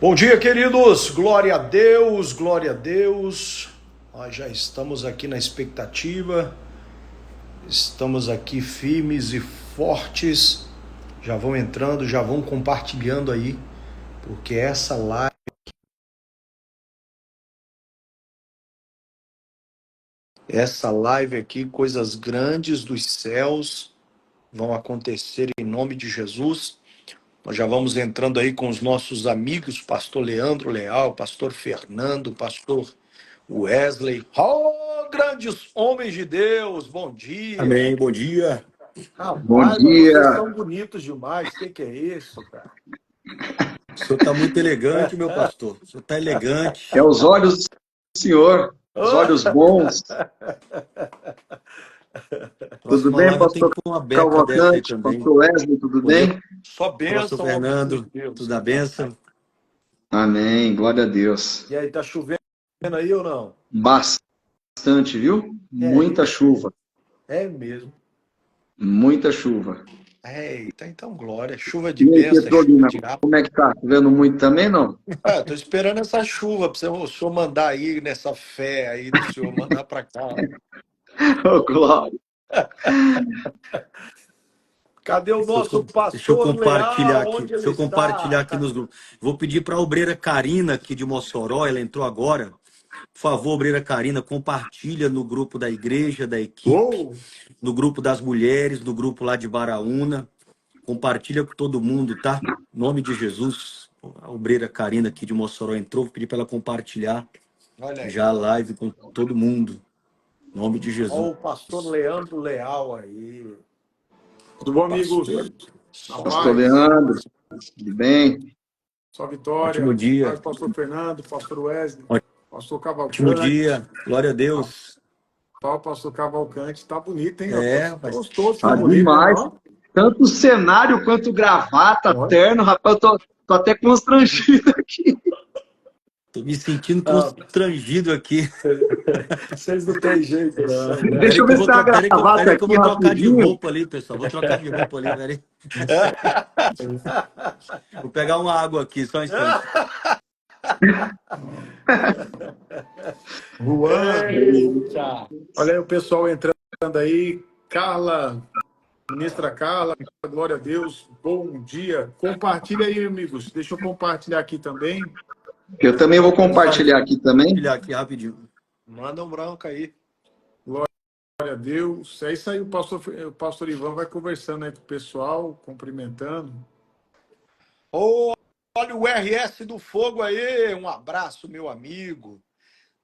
Bom dia, queridos. Glória a Deus, glória a Deus. Nós já estamos aqui na expectativa. Estamos aqui firmes e fortes. Já vão entrando, já vão compartilhando aí, porque essa live aqui, coisas grandes dos céus vão acontecer em nome de Jesus. Nós já vamos entrando aí com os nossos amigos, pastor Leandro Leal, pastor Fernando, pastor Wesley. Oh, grandes homens de Deus, bom dia. Amém, bom dia. Bom Rapaz, mas vocês dia. estão bonitos demais. O que é isso, cara? O senhor está muito elegante, meu pastor. O senhor está É elegante. os olhos do Senhor, os olhos bons. Tudo Próxima bem, live eu tenho pastor que pôr uma beca dessa aí Cavalcante, também. pastor Wesley, tudo Bom dia, bem? Só pastor bênção, homem de Fernando. Deus. Tudo da benção. Amém, glória a Deus. E aí, tá chovendo aí ou não? Bastante, viu? É Muita isso. chuva, É mesmo. muita chuva. Eita, então glória. Chuva de E aí, bênção, é chuva Petrolina, de água. como é que tá? Tá vendo muito também, não? Tô esperando essa chuva para o senhor mandar aí nessa fé aí do senhor, mandar para cá. Ô, glória. Cadê o nosso Deixa eu pastor compartilhar Leal? aqui. Onde Deixa ele eu compartilhar está? aqui nos grupos. Vou pedir para a obreira Karina, aqui de Mossoró, ela entrou agora. Por favor, obreira Karina, compartilha no grupo da igreja, da equipe, Uou! no grupo das mulheres, no grupo lá de Baraúna. Compartilha com todo mundo, tá? Em nome de Jesus. A obreira Karina aqui de Mossoró entrou, vou pedir para ela compartilhar Olha aí. já a live com todo mundo. Em nome de Jesus. Olha o pastor Leandro Leal aí. Tudo bom, Pastor, amigos? Na Pastor paz. Leandro, tudo bem? Só Vitória. ótimo dia. Paz, pastor Fernando, pastor Wesley, pastor Ótimo Cavalcante. dia. Glória a Deus. Pastor Cavalcante. Tá bonito, hein? É, Tá mas gostoso, Tá tá bonito, né? demais. Não? Tanto o cenário quanto gravata, Olha. terno, rapaz, eu tô até constrangido aqui. tô me sentindo Ah, constrangido aqui. vocês não têm jeito, não, né? Deixa Peraí eu que eu ver vou se tem uma trocar, gravata peraí que eu aqui vou trocar de rapidinho. roupa ali, pessoal. Vou trocar de roupa ali, peraí. Vou pegar uma água aqui, só um instante. Juan. Eita! Olha aí o pessoal entrando aí. Carla, ministra Carla, glória a Deus. Bom dia. Compartilha aí, amigos. Deixa eu compartilhar aqui também. Eu também vou Compartilhar compartilhar aqui também. aqui rapidinho. Manda um branco aí. Glória a Deus. É isso aí, o pastor Ivan vai conversando aí com o pessoal, cumprimentando. Ô, olha o RS do Fogo aí. Um abraço, meu amigo.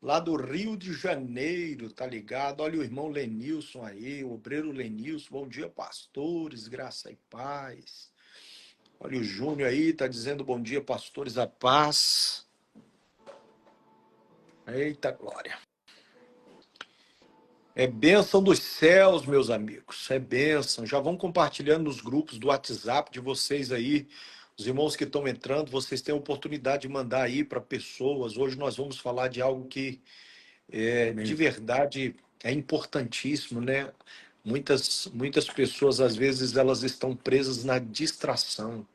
Lá do Rio de Janeiro, tá ligado? Olha o irmão Lenilson aí, o obreiro Lenilson. Bom dia, pastores, graça e paz. Olha o Júnior aí, tá dizendo bom dia, pastores, a paz. Eita glória. É bênção dos céus, meus amigos. É bênção. Já vão compartilhando nos grupos do WhatsApp de vocês aí. Os irmãos que estão entrando, vocês têm a oportunidade de mandar aí para pessoas. Hoje nós vamos falar de algo que de Amém. verdade é importantíssimo, né? Muitas pessoas, às vezes, elas estão presas na distração.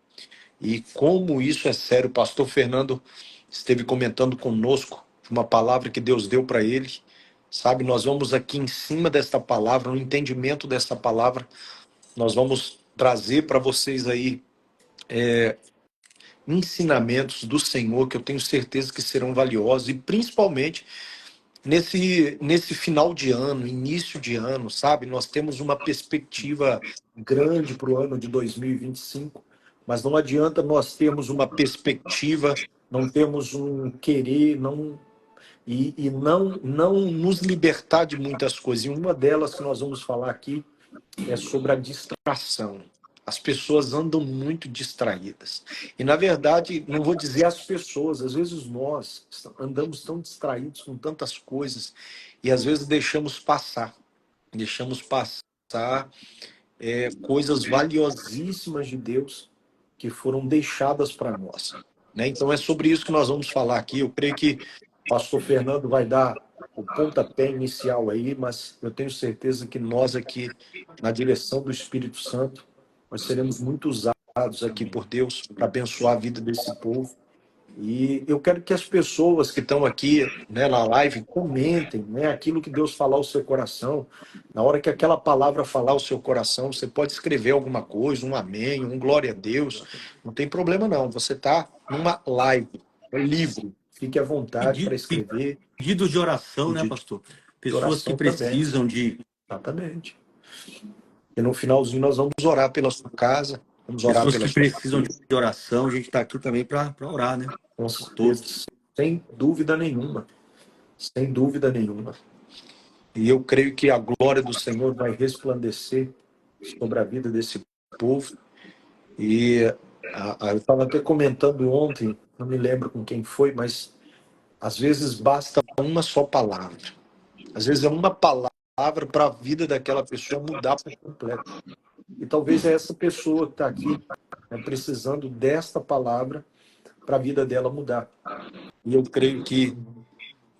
E como isso é sério, o pastor Fernando esteve comentando conosco uma palavra que Deus deu para ele. Sabe, nós vamos aqui em cima desta palavra, no entendimento desta palavra, nós vamos trazer para vocês aí ensinamentos do Senhor que eu tenho certeza que serão valiosos e principalmente nesse final de ano, início de ano, sabe? Nós temos uma perspectiva grande para o ano de 2025, mas não adianta nós termos uma perspectiva, não temos um querer, e não nos libertar de muitas coisas. E uma delas que nós vamos falar aqui é sobre a distração. As pessoas andam muito distraídas. E, na verdade, não vou dizer as pessoas, às vezes nós andamos tão distraídos com tantas coisas e, às vezes, deixamos passar coisas valiosíssimas de Deus que foram deixadas para nós. Né? Então, é sobre isso que nós vamos falar aqui. Eu creio que pastor Fernando vai dar o pontapé inicial aí, mas eu tenho certeza que nós aqui, na direção do Espírito Santo, nós seremos muito usados aqui por Deus para abençoar a vida desse povo. E eu quero que as pessoas que estão aqui, né, na live comentem, né, aquilo que Deus falar ao seu coração. Na hora que aquela palavra falar ao seu coração, você pode escrever alguma coisa, um amém, um glória a Deus. Não tem problema não. Você está numa live, é livre. Fique à vontade para escrever. Pedidos de oração, né, Pedido pastor? de Pessoas que oração também. precisam de... Exatamente. E no finalzinho nós vamos orar pela sua casa, vamos orar Pessoas pela que sua precisam família. de oração, a gente está aqui também para orar, né? Com Por todos. certeza, sem dúvida nenhuma. Sem dúvida nenhuma. E eu creio que a glória do Senhor vai resplandecer sobre a vida desse povo. E eu estava até comentando ontem, não me lembro com quem foi, mas às vezes basta uma só palavra. Às vezes é uma palavra para a vida daquela pessoa mudar por completo. E talvez é essa pessoa que está aqui, né, precisando desta palavra para a vida dela mudar. E eu creio que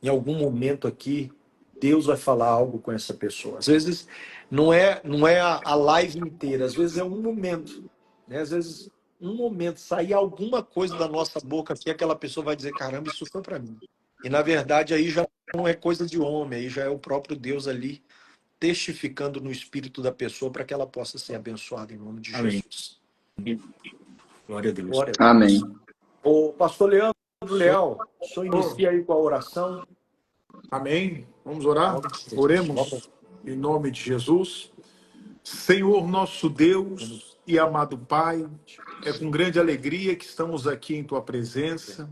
em algum momento aqui, Deus vai falar algo com essa pessoa. Às vezes não é a live inteira, às vezes é um momento, né? Às vezes um momento, sair alguma coisa da nossa boca que aquela pessoa vai dizer, caramba, isso foi para mim. E na verdade aí já não é coisa de homem, aí já é o próprio Deus ali testificando no espírito da pessoa para que ela possa ser abençoada em nome de Amém. Jesus. Glória a Deus. Glória a Deus. Amém. O pastor Leandro Leal, o senhor inicia aí com a oração. Amém. Vamos orar? Oremos em nome de Jesus. Senhor nosso Deus e amado Pai, é com grande alegria que estamos aqui em Tua presença.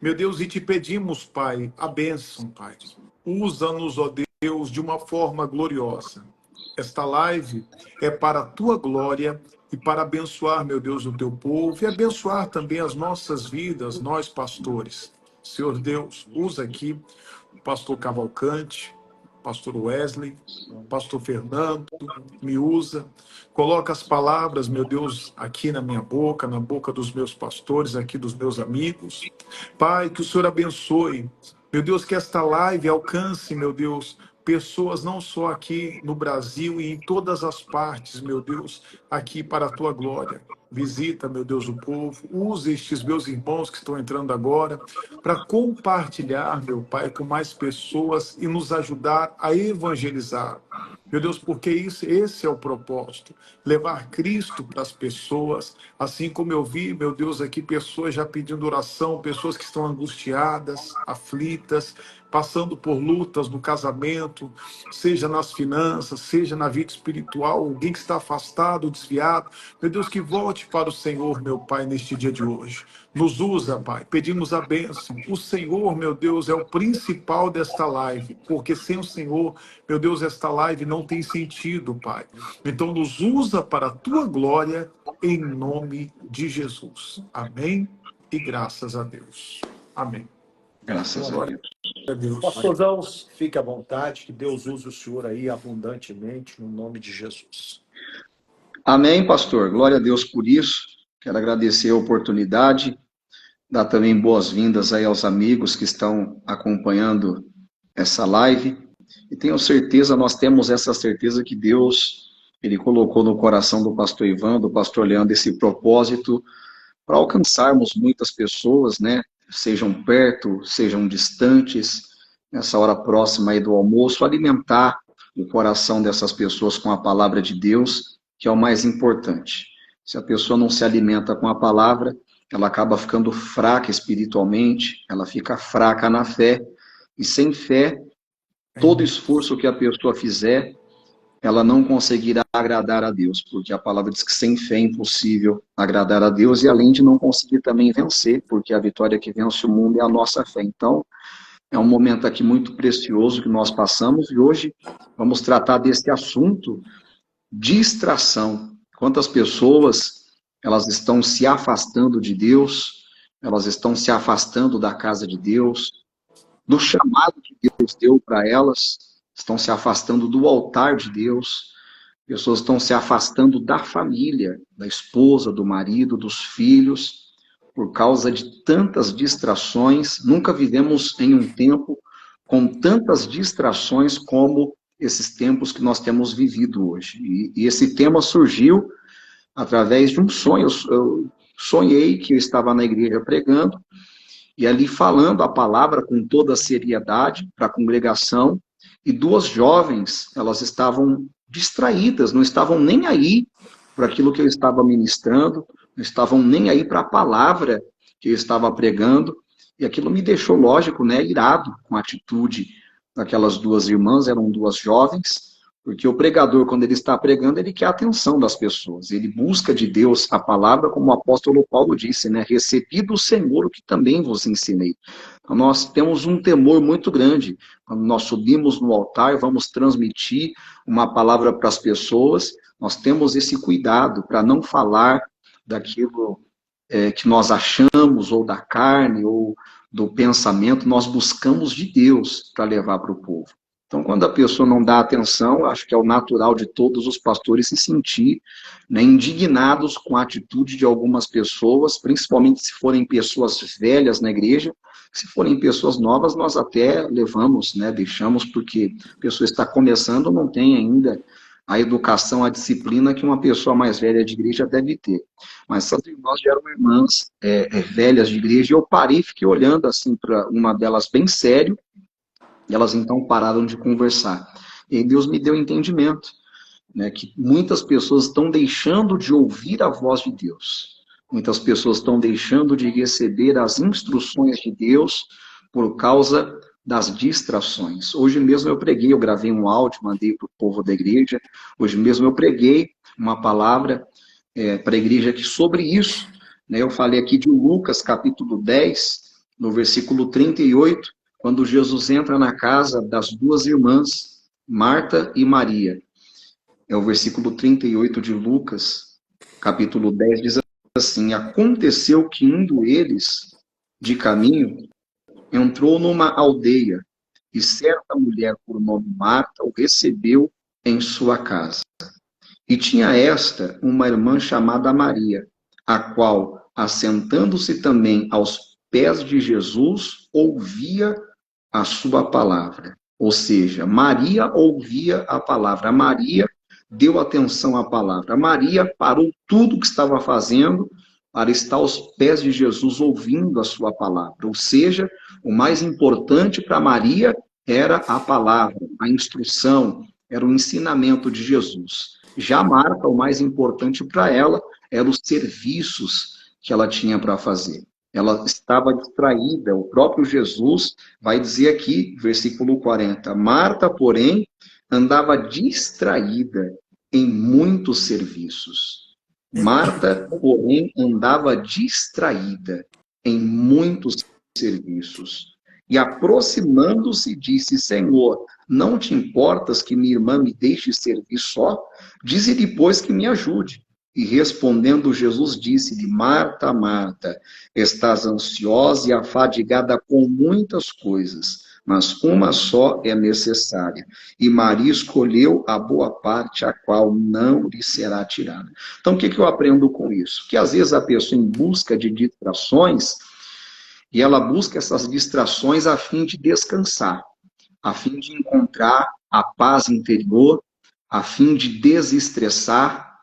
Meu Deus, e te pedimos, Pai, a bênção, Pai. Usa-nos, ó Deus, de uma forma gloriosa. Esta live é para a Tua glória e para abençoar, meu Deus, o Teu povo e abençoar também as nossas vidas, nós pastores. Senhor Deus, usa aqui o pastor Cavalcante, pastor Wesley, pastor Fernando, me usa. Coloca as palavras, meu Deus, aqui na minha boca, na boca dos meus pastores, aqui dos meus amigos. Pai, que o Senhor abençoe. Meu Deus, que esta live alcance, meu Deus, pessoas não só aqui no Brasil e em todas as partes, meu Deus, aqui para a tua glória. Visita, meu Deus, o povo. Use estes meus irmãos que estão entrando agora para compartilhar, meu Pai, com mais pessoas e nos ajudar a evangelizar. Meu Deus, porque esse é o propósito, levar Cristo para as pessoas, assim como eu vi, meu Deus, aqui pessoas já pedindo oração, pessoas que estão angustiadas, aflitas, passando por lutas no casamento, seja nas finanças, seja na vida espiritual, alguém que está afastado, desviado. Meu Deus, que volte para o Senhor, meu Pai, neste dia de hoje. Nos usa, Pai, pedimos a bênção. O Senhor, meu Deus, é o principal desta live, porque sem o Senhor, meu Deus, esta live não tem sentido, Pai. Então, nos usa para a Tua glória, em nome de Jesus. Amém e graças a Deus. Amém. Graças a Deus. Pastorzão, fique à vontade, que Deus use o senhor aí abundantemente, no nome de Jesus. Amém, pastor. Glória a Deus por isso. Quero agradecer a oportunidade, dar também boas-vindas aí aos amigos que estão acompanhando essa live. E tenho certeza, nós temos essa certeza que Deus, Ele colocou no coração do pastor Ivan, do pastor Leandro, esse propósito para alcançarmos muitas pessoas, né? Sejam perto, sejam distantes, nessa hora próxima aí do almoço, alimentar o coração dessas pessoas com a palavra de Deus, que é o mais importante. Se a pessoa não se alimenta com a palavra, ela acaba ficando fraca espiritualmente, ela fica fraca na fé, e sem fé, todo esforço que a pessoa fizer, ela não conseguirá agradar a Deus, porque a palavra diz que sem fé é impossível agradar a Deus, e além de não conseguir também vencer, porque a vitória que vence o mundo é a nossa fé. Então, é um momento aqui muito precioso que nós passamos, e hoje vamos tratar desse assunto, distração. Quantas pessoas, elas estão se afastando de Deus, elas estão se afastando da casa de Deus, do chamado que Deus deu para elas, estão se afastando do altar de Deus, pessoas estão se afastando da família, da esposa, do marido, dos filhos, por causa de tantas distrações. Nunca vivemos em um tempo com tantas distrações como esses tempos que nós temos vivido hoje. E esse tema surgiu através de um sonho. Eu sonhei que eu estava na igreja pregando, e ali falando a palavra com toda a seriedade para a congregação, e duas jovens, elas estavam distraídas, não estavam nem aí para aquilo que eu estava ministrando, não estavam nem aí para a palavra que eu estava pregando, e aquilo me deixou, lógico, né, irado com a atitude daquelas duas irmãs. Eram duas jovens, porque o pregador, quando ele está pregando, ele quer a atenção das pessoas, ele busca de Deus a palavra, como o apóstolo Paulo disse, né? Recebi do Senhor o que também vos ensinei. Então, nós temos um temor muito grande, quando nós subimos no altar, vamos transmitir uma palavra para as pessoas, nós temos esse cuidado para não falar daquilo que nós achamos, ou da carne, ou do pensamento. Nós buscamos de Deus para levar para o povo. Então, quando a pessoa não dá atenção, acho que é o natural de todos os pastores se sentir, né, indignados com a atitude de algumas pessoas, principalmente se forem pessoas velhas na igreja. Se forem pessoas novas, nós até levamos, né, deixamos, porque a pessoa está começando, não tem ainda a educação, a disciplina que uma pessoa mais velha de igreja deve ter. Mas essas irmãs já eram irmãs velhas de igreja, e eu parei e fiquei olhando assim para uma delas bem sério. E elas então pararam de conversar. E aí Deus me deu entendimento, né, que muitas pessoas estão deixando de ouvir a voz de Deus. Muitas pessoas estão deixando de receber as instruções de Deus por causa das distrações. Hoje mesmo eu preguei, eu gravei um áudio, mandei para o povo da igreja. Hoje mesmo eu preguei uma palavra para a igreja aqui sobre isso. Né, eu falei aqui de Lucas, capítulo 10, no versículo 38, quando Jesus entra na casa das duas irmãs, Marta e Maria. É o versículo 38 de Lucas, capítulo 10, diz assim: aconteceu que um deles, de caminho, entrou numa aldeia, e certa mulher por nome Marta o recebeu em sua casa. E tinha esta uma irmã chamada Maria, a qual, assentando-se também aos pés de Jesus, ouvia a sua palavra. Ou seja, Maria ouvia a palavra. Maria deu atenção à palavra. Maria parou tudo que estava fazendo para estar aos pés de Jesus ouvindo a sua palavra. Ou seja, o mais importante para Maria era a palavra, a instrução, era o ensinamento de Jesus. Já Marta, o mais importante para ela eram os serviços que ela tinha para fazer. Ela estava distraída. O próprio Jesus vai dizer aqui, versículo 40, Marta, porém, andava distraída em muitos serviços. Marta, porém, andava distraída em muitos serviços. E aproximando-se, disse, Senhor, não te importas que minha irmã me deixe servir só? Dize-lhe, pois, que me ajude. E respondendo, Jesus disse-lhe, Marta, Marta, estás ansiosa e afadigada com muitas coisas, mas uma só é necessária. E Maria escolheu a boa parte, a qual não lhe será tirada. Então, o que eu aprendo com isso? Que às vezes a pessoa, em busca de distrações, e ela busca essas distrações a fim de descansar, a fim de encontrar a paz interior, a fim de desestressar,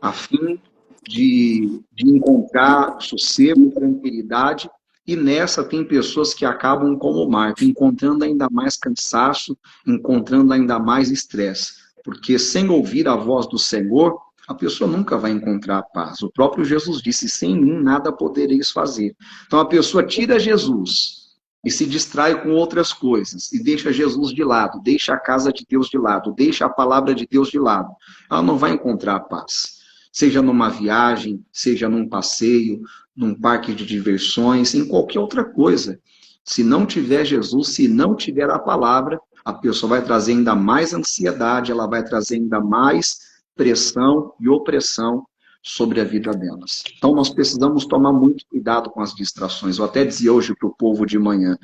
a fim de encontrar sossego, tranquilidade, e nessa tem pessoas que acabam como Marta, encontrando ainda mais cansaço, encontrando ainda mais estresse, porque sem ouvir a voz do Senhor, a pessoa nunca vai encontrar a paz. O próprio Jesus disse, sem mim nada podereis fazer. Então a pessoa tira Jesus e se distrai com outras coisas, e deixa Jesus de lado, deixa a casa de Deus de lado, deixa a palavra de Deus de lado, ela não vai encontrar a paz. Seja numa viagem, seja num passeio, num parque de diversões, em qualquer outra coisa. Se não tiver Jesus, se não tiver a palavra, a pessoa vai trazer ainda mais ansiedade, ela vai trazer ainda mais pressão e opressão sobre a vida delas. Então, nós precisamos tomar muito cuidado com as distrações. Eu até dizia hoje para o povo de manhã,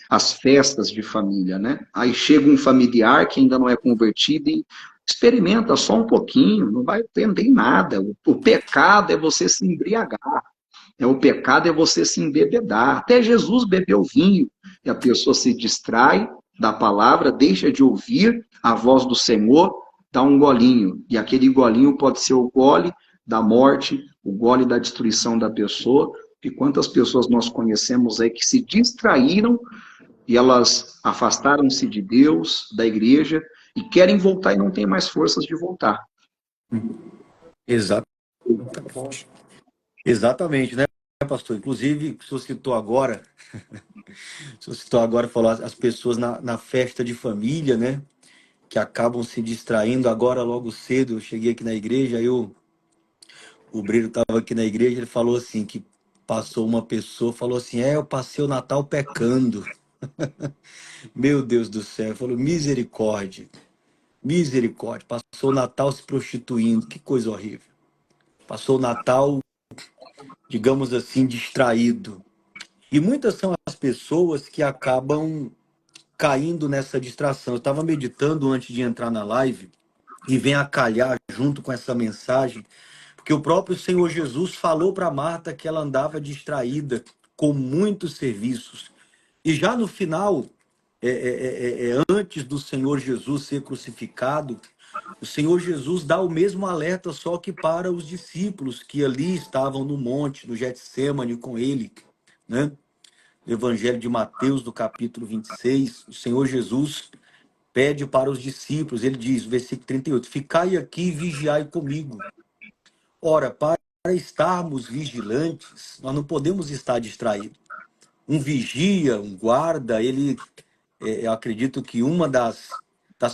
as festas de família, né? Aí chega um familiar que ainda não é convertido e experimenta só um pouquinho, não vai entender em nada. O pecado é você se embriagar. O pecado é você se embebedar. Até Jesus bebeu vinho e a pessoa se distrai da palavra, deixa de ouvir a voz do Senhor, dá um golinho. E aquele golinho pode ser o gole da morte, o gole da destruição da pessoa. E quantas pessoas nós conhecemos aí que se distraíram e elas afastaram-se de Deus, da igreja, e querem voltar e não têm mais forças de voltar. Exatamente. Exatamente, né, pastor? Inclusive, o senhor citou agora, falou as pessoas na festa de família, né? Que acabam se distraindo. Agora, logo cedo, eu cheguei aqui na igreja, aí o Breno estava aqui na igreja, ele falou assim, que passou uma pessoa, falou assim, eu passei o Natal pecando. Meu Deus do céu, falou, misericórdia, misericórdia. Passou o Natal se prostituindo, que coisa horrível. Passou o Natal, digamos assim, distraído. E muitas são as pessoas que acabam caindo nessa distração. Eu estava meditando antes de entrar na live e vem a calhar junto com essa mensagem, porque o próprio Senhor Jesus falou para Marta que ela andava distraída com muitos serviços. E já no final, antes do Senhor Jesus ser crucificado, o Senhor Jesus dá o mesmo alerta, só que para os discípulos que ali estavam no monte, no Getsêmani com ele, né? No Evangelho de Mateus, no capítulo 26, o Senhor Jesus pede para os discípulos, ele diz, versículo 38, ficai aqui e vigiai comigo. Ora, para estarmos vigilantes, nós não podemos estar distraídos. Um vigia, um guarda, eu acredito que uma das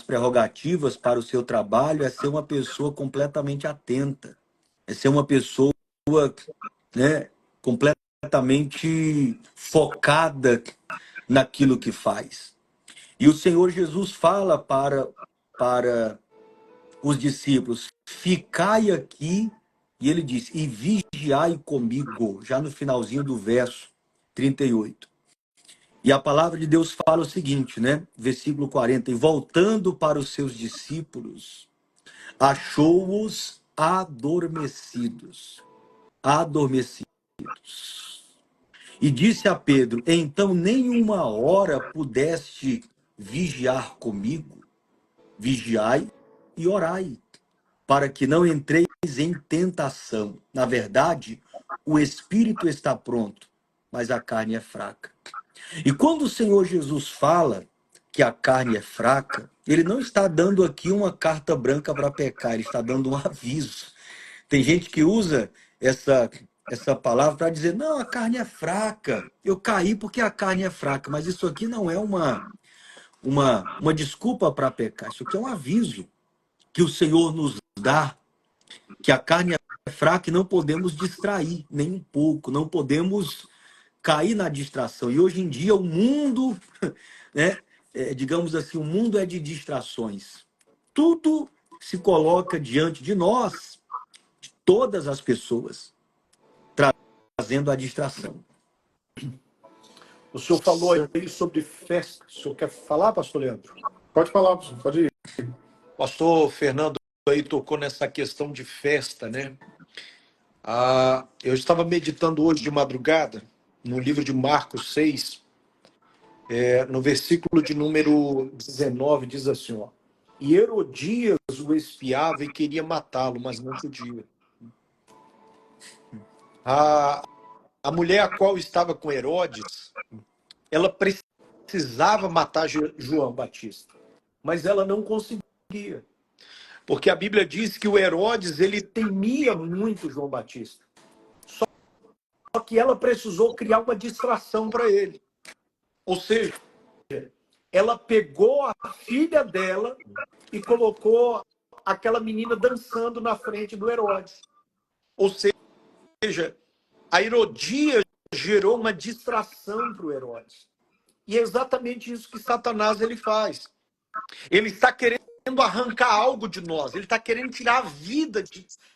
prerrogativas para o seu trabalho é ser uma pessoa completamente atenta, é ser uma pessoa, né, completamente focada naquilo que faz. E o Senhor Jesus fala para os discípulos, ficai aqui, e ele diz, e vigiai comigo, já no finalzinho do verso 38. E a palavra de Deus fala o seguinte, né? Versículo 40, e voltando para os seus discípulos, achou-os adormecidos. Adormecidos. E disse a Pedro, então nem uma hora pudeste vigiar comigo? Vigiai e orai, para que não entreis em tentação. Na verdade, o espírito está pronto, mas a carne é fraca. E quando o Senhor Jesus fala que a carne é fraca, ele não está dando aqui uma carta branca para pecar, ele está dando um aviso. Tem gente que usa essa palavra para dizer, não, a carne é fraca, eu caí porque a carne é fraca, mas isso aqui não é uma desculpa para pecar, isso aqui é um aviso que o Senhor nos dá, que a carne é fraca e não podemos distrair nem um pouco, não podemos cair na distração. E hoje em dia o mundo, né, digamos assim, o mundo é de distrações. Tudo se coloca diante de nós, de todas as pessoas, trazendo a distração. O senhor falou aí sobre festa. O senhor quer falar, pastor Leandro? Pode falar, pode ir. Pastor Fernando aí tocou nessa questão de festa, né? Eu estava meditando hoje de madrugada, no livro de Marcos 6, no versículo de número 19, diz assim, ó, e Herodias o espiava e queria matá-lo, mas não podia. A mulher a qual estava com Herodes, ela precisava matar João Batista, mas ela não conseguia. Porque a Bíblia diz que o Herodes, ele temia muito João Batista. Só que ela precisou criar uma distração para ele. Ou seja, ela pegou a filha dela e colocou aquela menina dançando na frente do Herodes. Ou seja, a Herodias gerou uma distração para o Herodes. E é exatamente isso que Satanás ele faz. Ele está querendo arrancar algo de nós. Ele está querendo tirar a vida.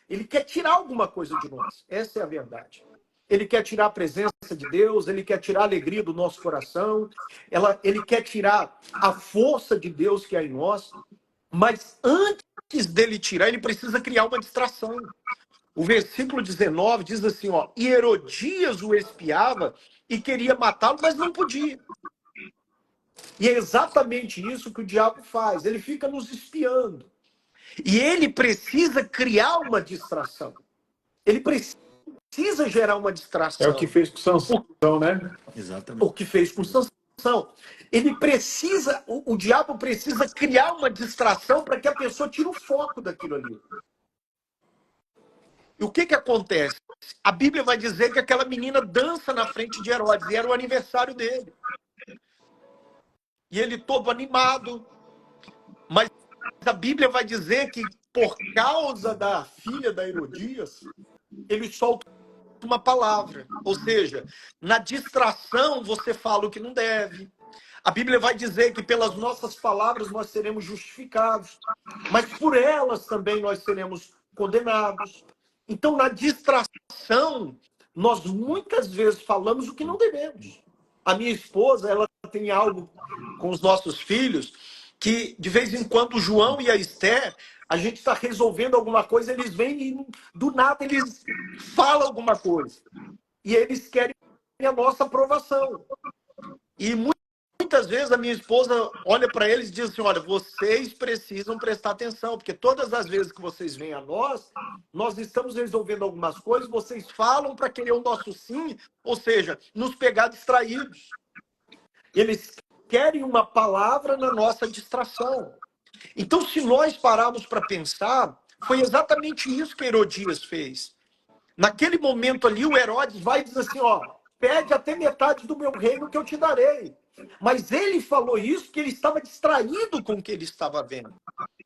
Ele quer tirar alguma coisa de nós. Essa é a verdade. Ele quer tirar a presença de Deus. Ele quer tirar a alegria do nosso coração. Ele quer tirar a força de Deus que há em nós. Mas antes dele tirar, ele precisa criar uma distração. O versículo 19 diz assim, ó, e Herodias o espiava e queria matá-lo, mas não podia. E é exatamente isso que o diabo faz. Ele fica nos espiando. E ele precisa criar uma distração. Ele precisa gerar uma É o que distração. fez com Sansão, né? Exatamente. O que fez com Sansão. Ele precisa, o diabo precisa criar uma distração para que a pessoa tire o foco daquilo ali. E o que acontece? A Bíblia vai dizer que aquela menina dança na frente de Herodes, e era o aniversário dele. E ele todo animado. Mas a Bíblia vai dizer que por causa da filha da Herodias, ele solta uma palavra. Ou seja, na distração você fala o que não deve. A Bíblia vai dizer que pelas nossas palavras nós seremos justificados, mas por elas também nós seremos condenados. Então, na distração, nós muitas vezes falamos o que não devemos. A minha esposa, ela tem algo com os nossos filhos que, de vez em quando, o João e a Esther, a gente está resolvendo alguma coisa, eles vêm e, do nada, eles falam alguma coisa. E eles querem a nossa aprovação. E muitas vezes a minha esposa olha para eles e diz assim, olha, vocês precisam prestar atenção, porque todas as vezes que vocês vêm a nós estamos resolvendo algumas coisas, vocês falam para querer o nosso sim, ou seja, nos pegar distraídos. Eles querem uma palavra na nossa distração. Então, se nós pararmos para pensar, foi exatamente isso que Herodias fez. Naquele momento ali, o Herodes vai e diz assim, ó, pede até metade do meu reino que eu te darei. Mas ele falou isso porque ele estava distraído com o que ele estava vendo.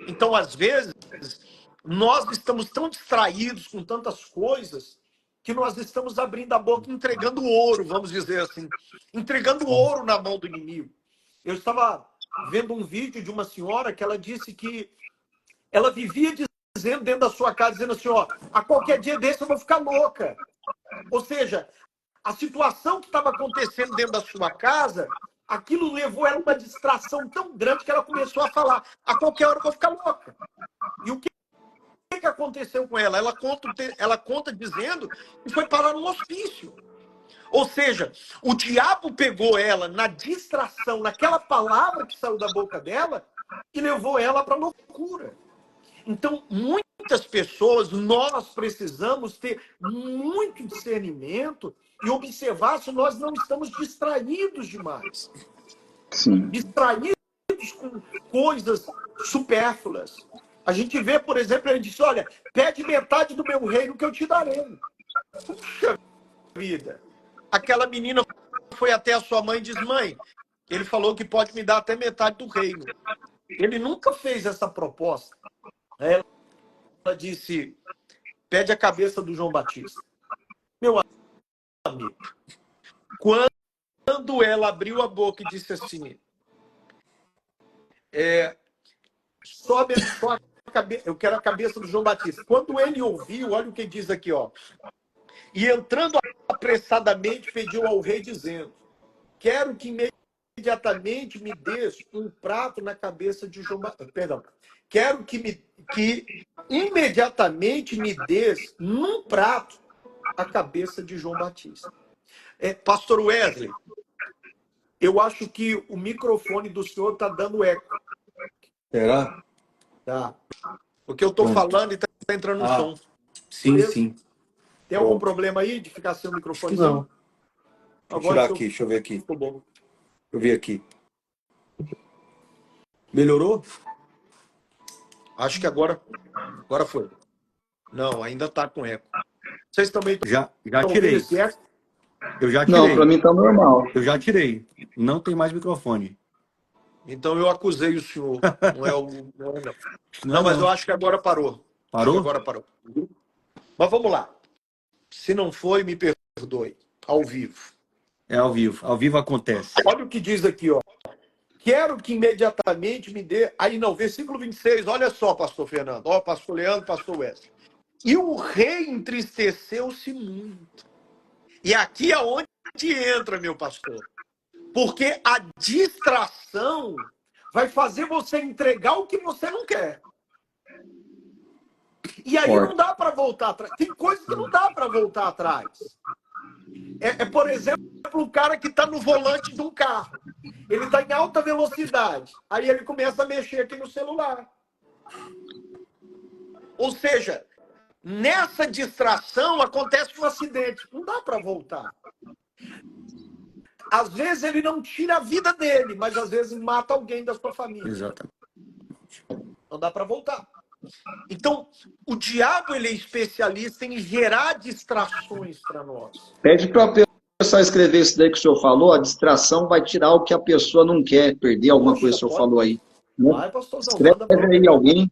Então, às vezes, nós estamos tão distraídos com tantas coisas que nós estamos abrindo a boca e entregando ouro, vamos dizer assim. Entregando ouro na mão do inimigo. Eu estava vendo um vídeo de uma senhora que ela disse que ela vivia dizendo dentro da sua casa, dizendo assim, ó, a qualquer dia desse eu vou ficar louca. Ou seja, a situação que estava acontecendo dentro da sua casa, aquilo levou ela a uma distração tão grande que ela começou a falar, a qualquer hora eu vou ficar louca. E o que aconteceu com ela? Ela conta dizendo que foi parar no hospício. Ou seja, o diabo pegou ela na distração, naquela palavra que saiu da boca dela, e levou ela para a loucura. Então, muitas pessoas, nós precisamos ter muito discernimento e observar se nós não estamos distraídos demais. Sim. Distraídos com coisas supérfluas. A gente vê, por exemplo, ele disse, olha, pede metade do meu reino que eu te darei. Puxa vida. Aquela menina foi até a sua mãe e diz, mãe, ele falou que pode me dar até metade do reino. Ele nunca fez essa proposta. Ela disse, pede a cabeça do João Batista. Meu amigo, quando ela abriu a boca e disse assim, só a cabeça, eu quero a cabeça do João Batista. Quando ele ouviu, olha o que diz aqui, ó. E entrando apressadamente, pediu ao rei, dizendo, quero que imediatamente me des um prato na cabeça de João Batista. Perdão. Quero que imediatamente me des num prato a cabeça de João Batista. Pastor Wesley, eu acho que o microfone do senhor está dando eco. Será? Tá. Porque eu estou falando e está entrando no som. Sim, Beleza? sim. Tem algum problema aí de ficar sem o microfone? Não. Deixa eu tirar aqui, seu... deixa eu ver aqui. Ficou bom. Deixa eu ver aqui. Melhorou? Acho que agora foi. Não, ainda está com eco. Vocês também Já estão tirei. esse eco? Eu já tirei. Não, para mim tá normal. Eu já tirei. Não tem mais microfone. Então eu acusei o senhor. Não é o. Não, Não, mas eu acho que agora parou. Parou? Acho que agora parou. Mas vamos lá. Se não foi, me perdoe. Ao vivo. É ao vivo. Ao vivo acontece. Olha o que diz aqui, ó. Quero que imediatamente me dê. Aí não, versículo 26, olha só, pastor Fernando. Ó, pastor Leandro, pastor Wesley. E o rei entristeceu-se muito. E aqui é onde entra, meu pastor. Porque a distração vai fazer você entregar o que você não quer. E aí não Forte. dá para voltar atrás. Tem coisas que não dá para voltar atrás. Por exemplo, o cara que está no volante de um carro. Ele está em alta velocidade. Aí ele começa a mexer aqui no celular. Ou seja, nessa distração acontece um acidente. Não dá para voltar. Às vezes ele não tira a vida dele, mas às vezes mata alguém da sua família. Exatamente. Não dá para voltar. Então, o diabo ele é especialista em gerar distrações para nós. Pede para a pessoa escrever isso daí que o senhor falou, a distração vai tirar o que a pessoa não quer, perder alguma coisa que o senhor falou aí. Né? Vai, pastorzão, manda Escreve aí alguém,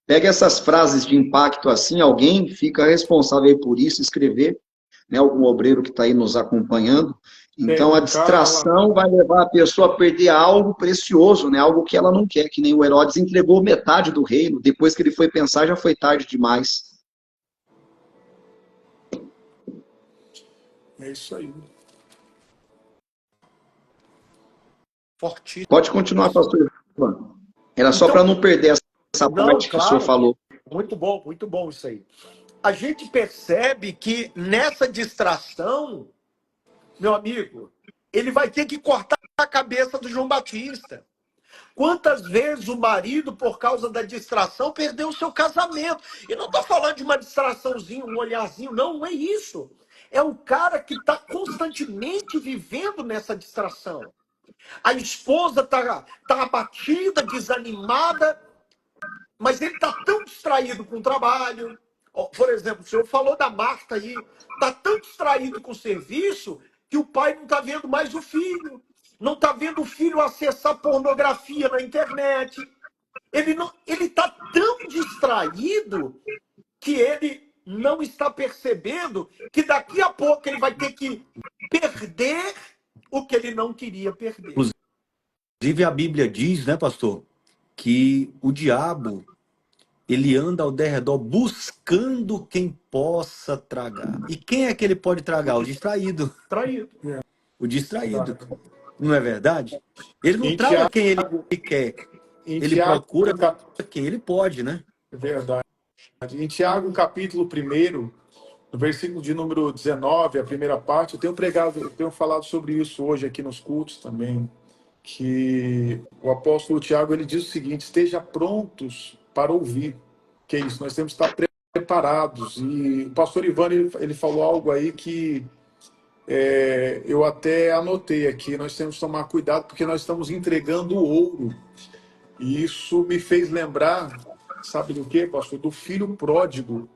pega essas frases de impacto assim, alguém fica responsável aí por isso, escrever, né, algum obreiro que está aí nos acompanhando. Então, a distração vai levar a pessoa a perder algo precioso, né, algo que ela não quer, que nem o Herodes entregou metade do reino, depois que ele foi pensar, já foi tarde demais. É isso aí. fortíssimo. Pode continuar, pastor. Era só para não perder essa parte que o senhor falou. Muito bom isso aí. A gente percebe que nessa distração, meu amigo, ele vai ter que cortar a cabeça do João Batista. Quantas vezes o marido, por causa da distração, perdeu o seu casamento? E não estou falando de uma distraçãozinha, um olharzinho, não é isso. É um cara que está constantemente vivendo nessa distração. A esposa está abatida, desanimada, mas ele está tão distraído com o trabalho. Por exemplo, o senhor falou da Marta aí, está tão distraído com o serviço que o pai não está vendo mais o filho. Não está vendo o filho acessar pornografia na internet. Ele está tão distraído que ele não está percebendo que daqui a pouco ele vai ter que perder o que ele não queria perder. Inclusive a Bíblia diz, né, pastor, que o diabo ele anda ao derredor buscando quem possa tragar. E quem é que ele pode tragar? O distraído. O distraído. Não é verdade? Ele não traga quem ele quer. Ele procura quem ele pode, né? É verdade. Em Tiago, capítulo 1, no versículo de número 19, a primeira parte, eu tenho falado sobre isso hoje aqui nos cultos também, que o apóstolo Tiago ele diz o seguinte: esteja prontos para ouvir. Que é isso, nós temos que estar preparados. E o pastor Ivan ele falou algo aí que eu até anotei aqui. Nós temos que tomar cuidado porque nós estamos entregando ouro. E isso me fez lembrar, sabe do quê, pastor? Do filho pródigo.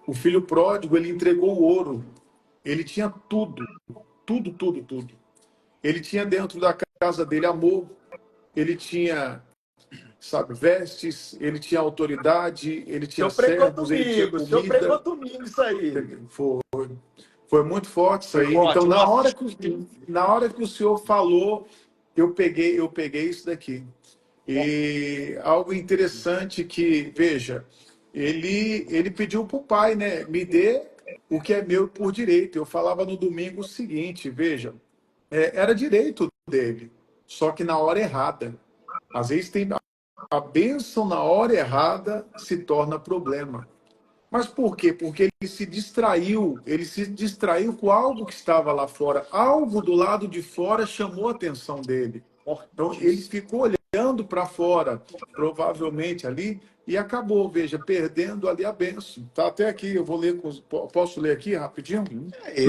O filho pródigo, ele entregou o ouro. Ele tinha tudo. Tudo, tudo, tudo. Ele tinha dentro da casa dele amor. Ele tinha, sabe, vestes. Ele tinha autoridade. Ele tinha servos. Ele tinha comida. O senhor pregou domingo isso aí. Foi muito forte isso aí. Então, na hora que o senhor falou, eu peguei isso daqui. E algo interessante que, veja, ele pediu para o pai, né? Me dê o que é meu por direito. Eu falava no domingo o seguinte, veja, era direito dele, só que na hora errada. Às vezes tem a bênção na hora errada se torna problema. Mas por quê? Porque ele se distraiu com algo que estava lá fora. Algo do lado de fora chamou a atenção dele. Então ele ficou olhando para fora, provavelmente ali, e acabou, veja, perdendo ali a bênção. Tá até aqui, eu vou ler, posso ler aqui rapidinho?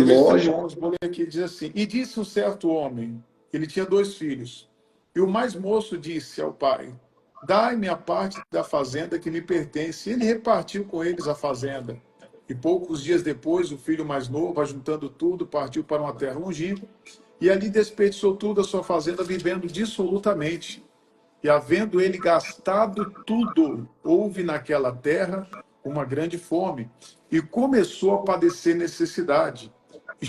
Lógico. Vou ler aqui, diz assim: e disse um certo homem, ele tinha 2 filhos, e o mais moço disse ao pai: dai-me a parte da fazenda que me pertence. E ele repartiu com eles a fazenda. E poucos dias depois, o filho mais novo, ajuntando tudo, partiu para uma terra longínqua, e ali desperdiçou tudo a sua fazenda, vivendo dissolutamente. E havendo ele gastado tudo, houve naquela terra uma grande fome, e começou a padecer necessidade. E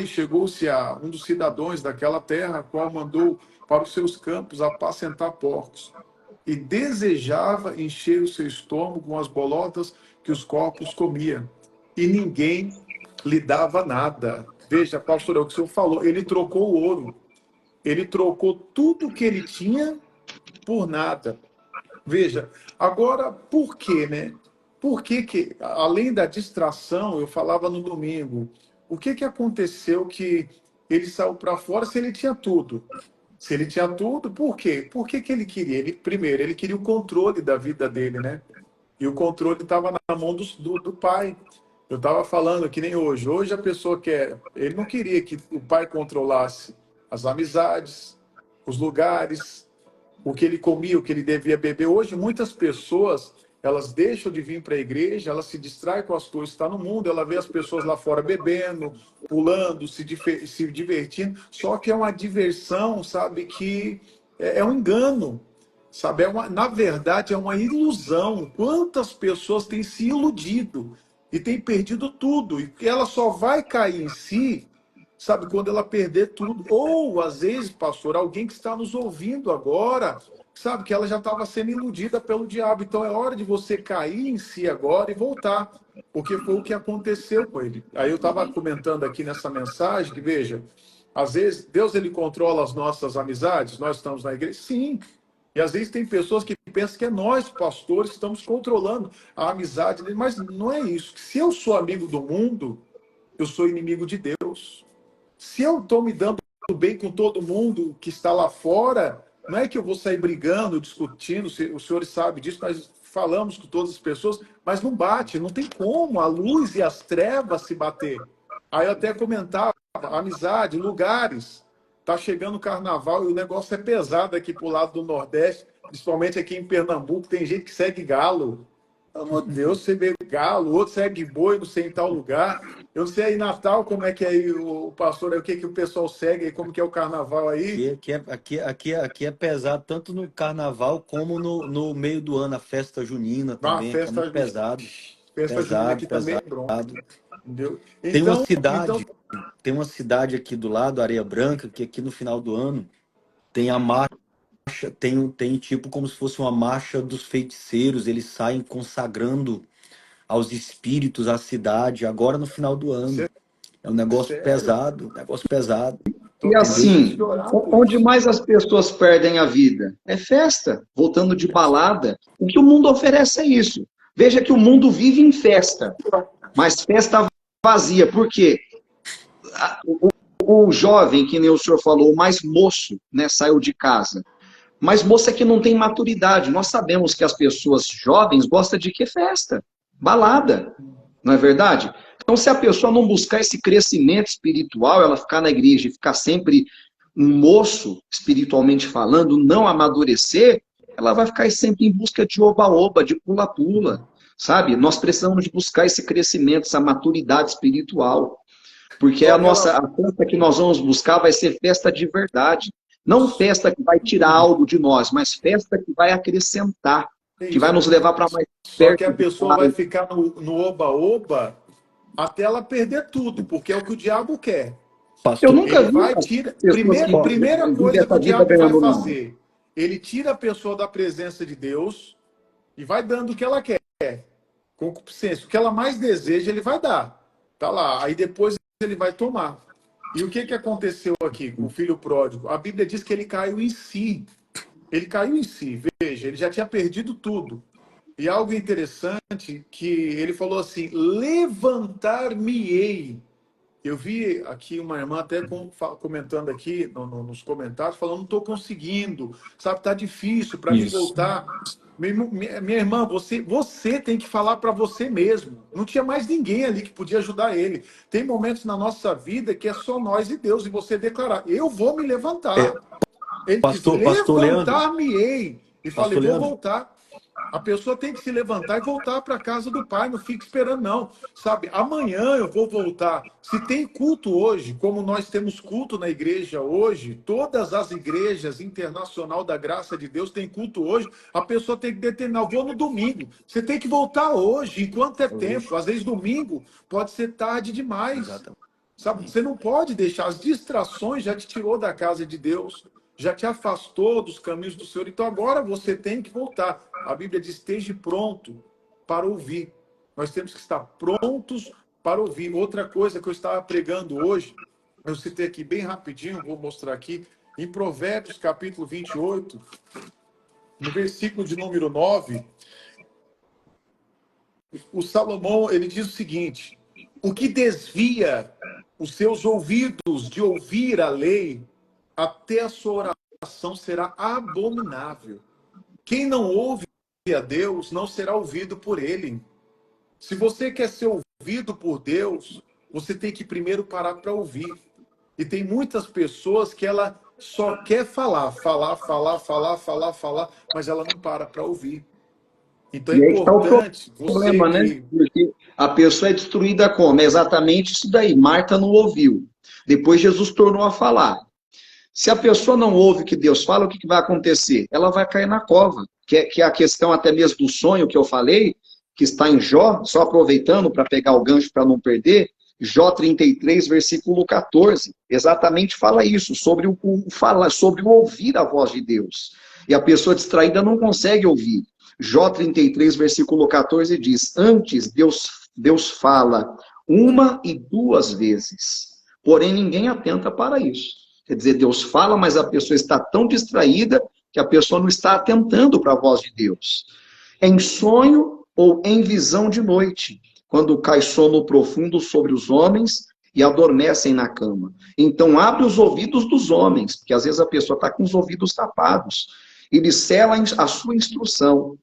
chegou-se a um dos cidadãos daquela terra, qual mandou para os seus campos apacentar porcos. E desejava encher o seu estômago com as bolotas que os corpos comiam. E ninguém lhe dava nada. Veja, pastor, é o que o senhor falou. Ele trocou o ouro. Ele trocou tudo que ele tinha por nada. Veja, agora, por quê, né? Por que que, além da distração, eu falava no domingo, o que que aconteceu que ele saiu para fora se ele tinha tudo? Se ele tinha tudo, por quê? Por que que ele queria? Ele, primeiro, ele queria o controle da vida dele, né? E o controle estava na mão do pai. Eu estava falando que nem hoje. Hoje a pessoa quer. Ele não queria que o pai controlasse as amizades, os lugares, o que ele comia, o que ele devia beber. Hoje, muitas pessoas, elas deixam de vir para a igreja, elas se distraem com as coisas que estão no mundo, ela vê as pessoas lá fora bebendo, pulando, se divertindo, só que é uma diversão, sabe, que é um engano, sabe, na verdade é uma ilusão. Quantas pessoas têm se iludido e têm perdido tudo, e ela só vai cair em si, sabe, quando ela perder tudo. Ou, às vezes, pastor, alguém que está nos ouvindo agora, sabe, que ela já estava sendo iludida pelo diabo. Então é hora de você cair em si agora e voltar, porque foi o que aconteceu com ele. Aí eu estava comentando aqui nessa mensagem que, veja, às vezes Deus ele controla as nossas amizades, nós estamos na igreja, sim. E às vezes tem pessoas que pensam que é nós, pastores, que estamos controlando a amizade dele, mas não é isso. Se eu sou amigo do mundo, eu sou inimigo de Deus. Se eu estou me dando bem com todo mundo que está lá fora, não é que eu vou sair brigando, discutindo, os senhores sabem disso, nós falamos com todas as pessoas, mas não bate, não tem como a luz e as trevas se bater. Aí eu até comentava, amizade, lugares. Tá chegando o carnaval e o negócio é pesado aqui pro lado do Nordeste, principalmente aqui em Pernambuco, tem gente que segue galo. Pelo amor de Deus, você vê galo, outro segue boi, não sei em tal lugar. Eu não sei aí em Natal como é que é aí o pastor, aí, o que que o pessoal segue, aí, como que é o carnaval aí. Aqui é pesado, tanto no carnaval como no meio do ano, a festa junina Na também, aqui é muito festa, pesado. festa junina Pesado, aqui também é pesado. bronca, entendeu? Tem uma Então, cidade, tem uma cidade aqui do lado, Areia Branca, que aqui no final do ano tem a marcha, tem tipo como se fosse uma marcha dos feiticeiros, eles saem consagrando aos espíritos a cidade, agora no final do ano. É um negócio sério, pesado, negócio pesado, E então nós entendeu? temos que assim, orar por onde isso. mais as pessoas perdem a vida? É festa, voltando de balada. O que o mundo oferece é isso. Veja que o mundo vive em festa, mas festa vazia. Por quê? O jovem, que nem o senhor falou, o mais moço, né, saiu de casa. Mas moça que não tem maturidade. Nós sabemos que as pessoas jovens gostam de que festa? Balada, não é verdade? Então, se a pessoa não buscar esse crescimento espiritual, ela ficar na igreja e ficar sempre um moço, espiritualmente falando, não amadurecer, ela vai ficar sempre em busca de oba-oba, de pula-pula, sabe? Nós precisamos de buscar esse crescimento, essa maturidade espiritual. Porque Só aquela. a festa que nós vamos buscar vai ser festa de verdade. Não festa que vai tirar algo de nós, mas festa que vai acrescentar, É que vai isso. nos levar para mais Só que a perto do pessoa vai Pai. ficar no oba-oba até ela perder tudo, porque é o que o diabo quer. Eu Pastor, nunca Ele vi vai as tirar. pessoas que Primeira vivem coisa que essa o vida diabo vai ganhando nada. fazer, ele tira a pessoa da presença de Deus e vai dando o que ela quer. Concupiscência. O que ela mais deseja, ele vai dar. Tá lá. Aí depois ele vai tomar. E o que, que aconteceu aqui com o filho pródigo? A Bíblia diz que ele caiu em si. Ele caiu em si. Veja, ele já tinha perdido tudo. E algo interessante que ele falou assim: levantar-me-ei. Eu vi aqui uma irmã até comentando aqui nos comentários, falando, não estou conseguindo, sabe, tá difícil para mim isso. voltar. Minha irmã, você tem que falar para você mesmo. Não tinha mais ninguém ali que podia ajudar ele. Tem momentos na nossa vida que é só nós e Deus, e você declarar, eu vou me É, levantar. Ele diz, pastor Leandro, levantar-me-ei. E falei, pastor vou Leandro, voltar. A pessoa tem que se levantar e voltar para a casa do pai, não fique esperando, não. Sabe, amanhã eu vou voltar. Se tem culto hoje, como nós temos culto na igreja hoje, todas as igrejas internacional da graça de Deus têm culto hoje, a pessoa tem que determinar, eu vou no domingo. Você tem que voltar hoje, enquanto é hoje, tempo. Às vezes domingo pode ser tarde demais. exatamente. Sabe, você não pode deixar, as distrações já te tirou da casa de Deus, já te afastou dos caminhos do Senhor. Então agora você tem que voltar. A Bíblia diz: esteja pronto para ouvir. Nós temos que estar prontos para ouvir. Outra coisa que eu estava pregando hoje, eu citei aqui bem rapidinho, vou mostrar aqui, em Provérbios capítulo 28, no versículo de número 9, o Salomão, ele diz o seguinte: o que desvia os seus ouvidos de ouvir a lei, até a sua oração será abominável. Quem não ouve a Deus não será ouvido por ele. Se você quer ser ouvido por Deus, você tem que primeiro parar para ouvir. E tem muitas pessoas que ela só quer falar, mas ela não para ouvir. Então é E aí que está o importante você problema, né? que... Porque a pessoa é destruída como? É exatamente isso daí. Marta não ouviu. Depois Jesus tornou a falar. Se a pessoa não ouve o que Deus fala, o que vai acontecer? Ela vai cair na cova. Que é a questão até mesmo do sonho que eu falei, que está em Jó, só aproveitando para pegar o gancho para não perder, Jó 33, versículo 14, exatamente fala isso, sobre o ouvir a voz de Deus. E a pessoa distraída não consegue ouvir. Jó 33, versículo 14 diz: antes Deus fala uma e duas vezes, porém ninguém atenta para isso. Quer dizer, Deus fala, mas a pessoa está tão distraída que a pessoa não está atentando para a voz de Deus. Em sonho ou em visão de noite, quando cai sono profundo sobre os homens e adormecem na cama. Então abre os ouvidos dos homens, porque às vezes a pessoa está com os ouvidos tapados, e lhe sela a sua instrução,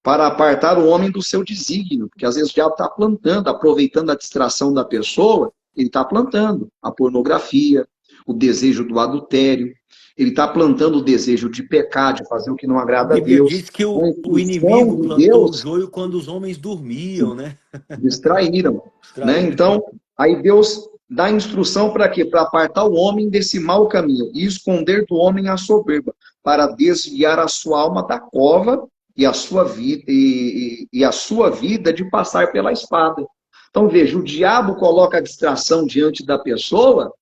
para apartar o homem do seu desígnio, porque às vezes o diabo está plantando, aproveitando a distração da pessoa, ele está plantando a pornografia, o desejo do adultério, ele está plantando o desejo de pecar, de fazer o que não A agrada a Bíblia Deus. diz que A o instrução inimigo de plantou o Deus joio quando os homens dormiam, né? distraíram, né? Distraíram. Então, aí Deus dá a instrução para quê? Para apartar o homem desse mau caminho e esconder do homem a soberba, para desviar a sua alma da cova e a sua vida e a sua vida de passar pela espada. Então veja, o diabo coloca a distração diante da pessoa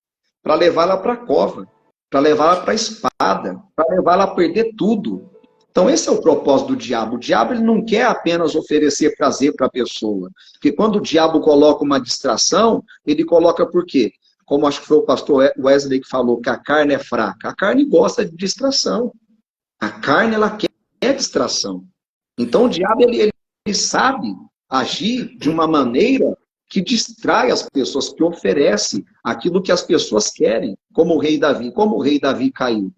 para levá-la para a cova, para levá-la para a espada, para levá-la a perder tudo. Então, esse é o propósito do diabo. O diabo ele não quer apenas oferecer prazer para a pessoa. Porque quando o diabo coloca uma distração, ele coloca por quê? Como acho que foi o pastor Wesley que falou que a carne é fraca. A carne gosta de distração. A carne, ela quer distração. Então, o diabo, ele sabe agir de uma maneira que distrai as pessoas, que oferece aquilo que as pessoas querem, como o rei Davi. Como o rei Davi caiu?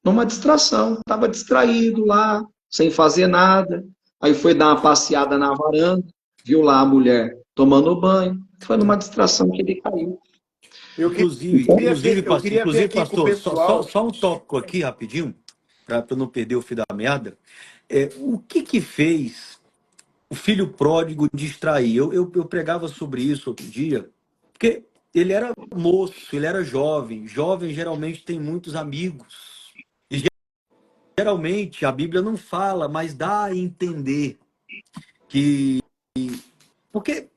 Numa distração. Estava distraído lá, sem fazer nada. Aí foi dar uma passeada na varanda, viu lá a mulher tomando banho. Foi numa distração que ele caiu. Eu Então, queria ver Inclusive, aqui com o pastor, pessoal. só um tópico aqui rapidinho, para não perder o fio da meada. O que fez o filho pródigo distrair? Eu pregava sobre isso outro dia, porque ele era moço, ele era jovem. Jovem geralmente tem muitos amigos. E geralmente a Bíblia não fala, mas dá a entender que. Porque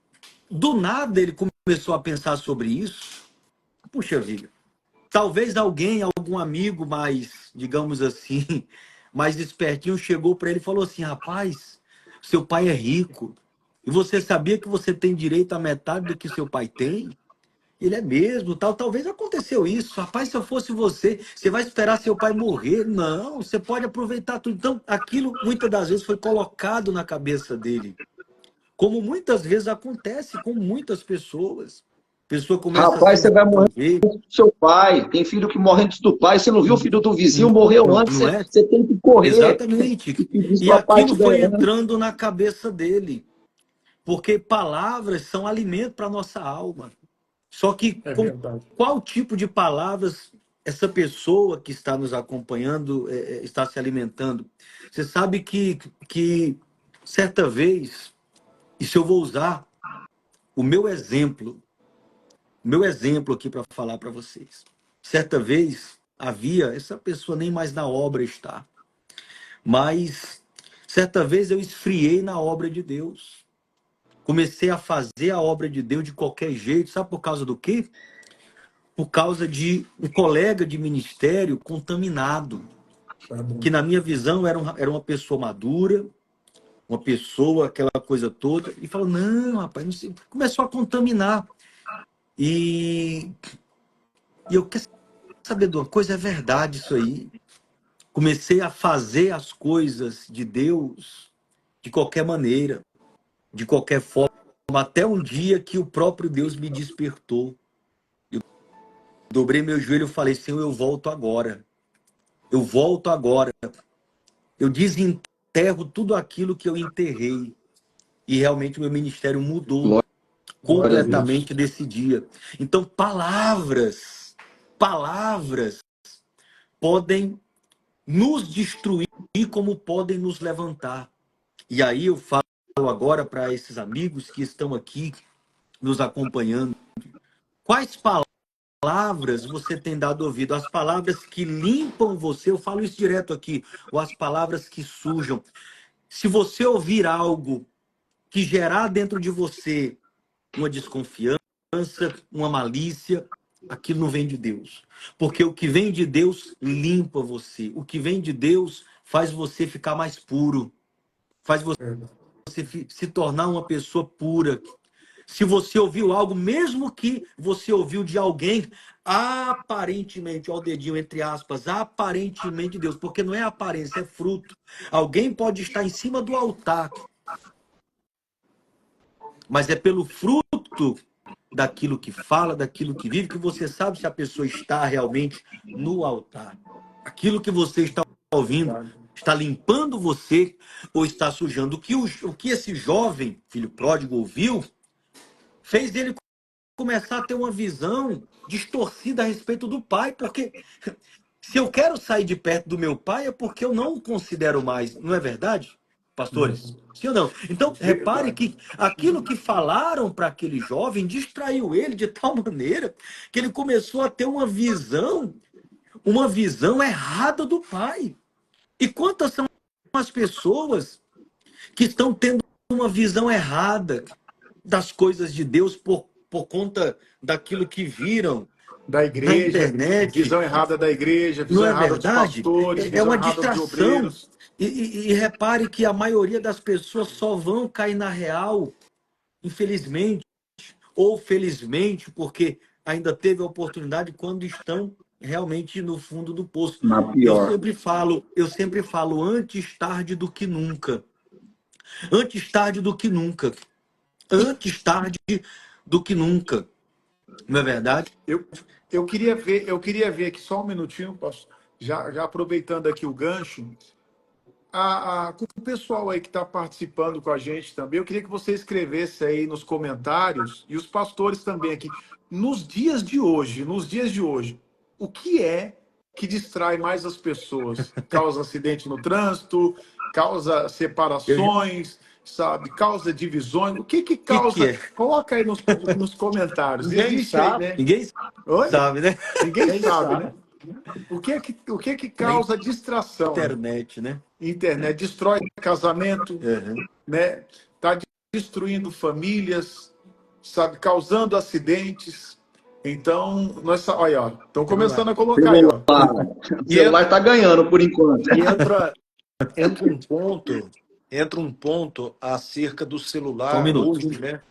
do nada ele começou a pensar sobre isso. Puxa vida. Talvez algum amigo mais, digamos assim, mais espertinho chegou para ele e falou assim: rapaz, seu pai é rico. E você sabia que você tem direito a metade do que seu pai tem? Ele é mesmo, tal. Talvez aconteceu isso. Rapaz, se eu fosse você, você vai esperar seu pai morrer? Não, você pode aproveitar tudo. Então, aquilo muitas das vezes foi colocado na cabeça dele. Como muitas vezes acontece com muitas pessoas. A pessoa começa a se rapaz, você vai morrer envolver. antes do seu pai. Tem filho que morre antes do pai. Você não viu o filho do vizinho, morreu antes. Não é? Você tem que correr Exatamente. e pedir E sua aquilo parte da foi herança. entrando na cabeça dele. Porque palavras são alimento para a nossa alma. Só que É com verdade. qual tipo de palavras essa pessoa que está nos acompanhando está se alimentando? Você sabe que certa vez, isso eu vou usar o meu exemplo aqui para falar para vocês. Certa vez havia, essa pessoa nem mais na obra está, mas certa vez eu esfriei na obra de Deus. Comecei a fazer a obra de Deus de qualquer jeito. Sabe por causa do quê? Por causa de um colega de ministério contaminado, Tá bom. que na minha visão era uma pessoa madura, uma pessoa, aquela coisa toda, e falou, não, rapaz, não sei. Começou a contaminar. E eu quero saber de uma coisa, é verdade isso aí. Comecei a fazer as coisas de Deus de qualquer maneira, de qualquer forma, até um dia que o próprio Deus me despertou. Eu dobrei meu joelho e falei: Senhor, eu volto agora. Eu volto agora. Eu desenterro tudo aquilo que eu enterrei. E realmente o meu ministério mudou Glória a Deus. completamente desse dia. Então, palavras podem nos destruir como podem nos levantar. E aí eu falo agora para esses amigos que estão aqui nos acompanhando. Quais palavras você tem dado ouvido? As palavras que limpam você, eu falo isso direto aqui, ou as palavras que sujam. Se você ouvir algo que gerar dentro de você uma desconfiança, uma malícia, aquilo não vem de Deus. Porque o que vem de Deus limpa você. O que vem de Deus faz você ficar mais puro. Faz você se tornar uma pessoa pura. Se você ouviu algo, mesmo que você ouviu de alguém, aparentemente, ó, o dedinho entre aspas, aparentemente Deus, porque não é aparência, é fruto. Alguém pode estar em cima do altar, mas é pelo fruto daquilo que fala, daquilo que vive, que você sabe se a pessoa está realmente no altar. Aquilo que você está ouvindo está limpando você ou está sujando. O que esse jovem, filho pródigo, ouviu, fez ele começar a ter uma visão distorcida a respeito do pai, porque se eu quero sair de perto do meu pai é porque eu não o considero mais, não é verdade, pastores? Sim ou não? Então, repare que aquilo que falaram para aquele jovem distraiu ele de tal maneira que ele começou a ter uma visão errada do pai. E quantas são as pessoas que estão tendo uma visão errada das coisas de Deus por conta daquilo que viram Da na igreja, internet, visão errada da igreja, não visão é errada dos verdade? pastores, É visão uma errada dos distração. obreiros. E repare que a maioria das pessoas só vão cair na real, infelizmente, ou felizmente, porque ainda teve a oportunidade quando estão realmente no fundo do poço. Na pior. Eu sempre falo, antes tarde do que nunca. Antes tarde do que nunca. Antes tarde do que nunca. Não é verdade? Eu, eu queria ver aqui só um minutinho, pastor, já aproveitando aqui o gancho, com o pessoal aí que está participando com a gente também, eu queria que você escrevesse aí nos comentários, e os pastores também aqui, nos dias de hoje, o que é que distrai mais as pessoas? Causa acidente no trânsito, causa Eu, separações, sabe? Causa divisões. O que que que causa? é? Coloca aí nos comentários. Ninguém Existe aí, sabe. né? Ninguém Oi? sabe, né? Ninguém sabe, né? O que que Na causa distração, né? internet, né? Internet destrói casamento, Uhum. né? Tá destruindo famílias, sabe, causando acidentes. Então, olha, ó, estão começando Celular. a colocar aí, ó. Celular. O E celular está ganhando por enquanto. E entra um ponto acerca do Só um celular minuto. hoje, né?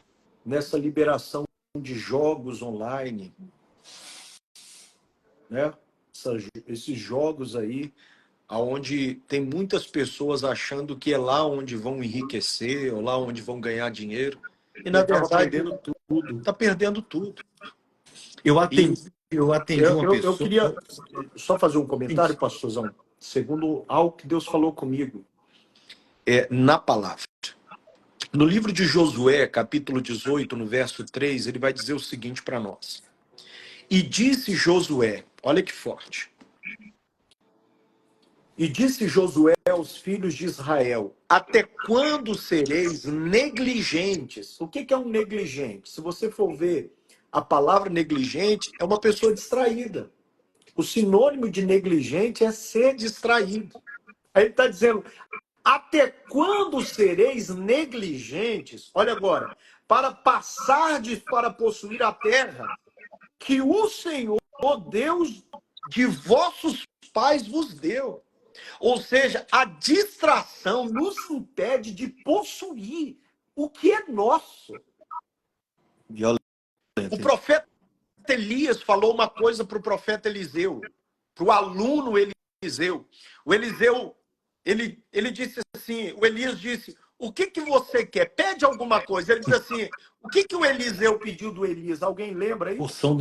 Nessa liberação de jogos online, né? Esses jogos aí, aonde tem muitas pessoas achando que é lá onde vão enriquecer, ou lá onde vão ganhar dinheiro, e E na acaba verdade perdendo tudo. está perdendo tudo. Eu E atendi, eu atendi eu, uma eu, eu pessoa. queria só fazer um comentário, pastorzão, segundo algo que Deus falou comigo, na palavra. No livro de Josué, capítulo 18, no verso 3, ele vai dizer o seguinte para nós. E disse Josué, olha que forte. E disse Josué aos filhos de Israel, até quando sereis negligentes? O que é um negligente? Se você for ver a palavra negligente, é uma pessoa distraída. O sinônimo de negligente é ser distraído. Aí ele está dizendo, até quando sereis negligentes? Olha agora, para passardes para possuir a terra que o Senhor, Deus de vossos pais, vos deu. Ou seja, a distração nos impede de possuir o que é nosso. Violenta. O profeta Elias falou uma coisa para o profeta Eliseu, para o aluno Eliseu. O Eliseu, ele disse assim, o Elias disse, o que você quer? Pede alguma coisa. Ele disse assim, o que o Eliseu pediu do Elias? Alguém lembra aí? Porção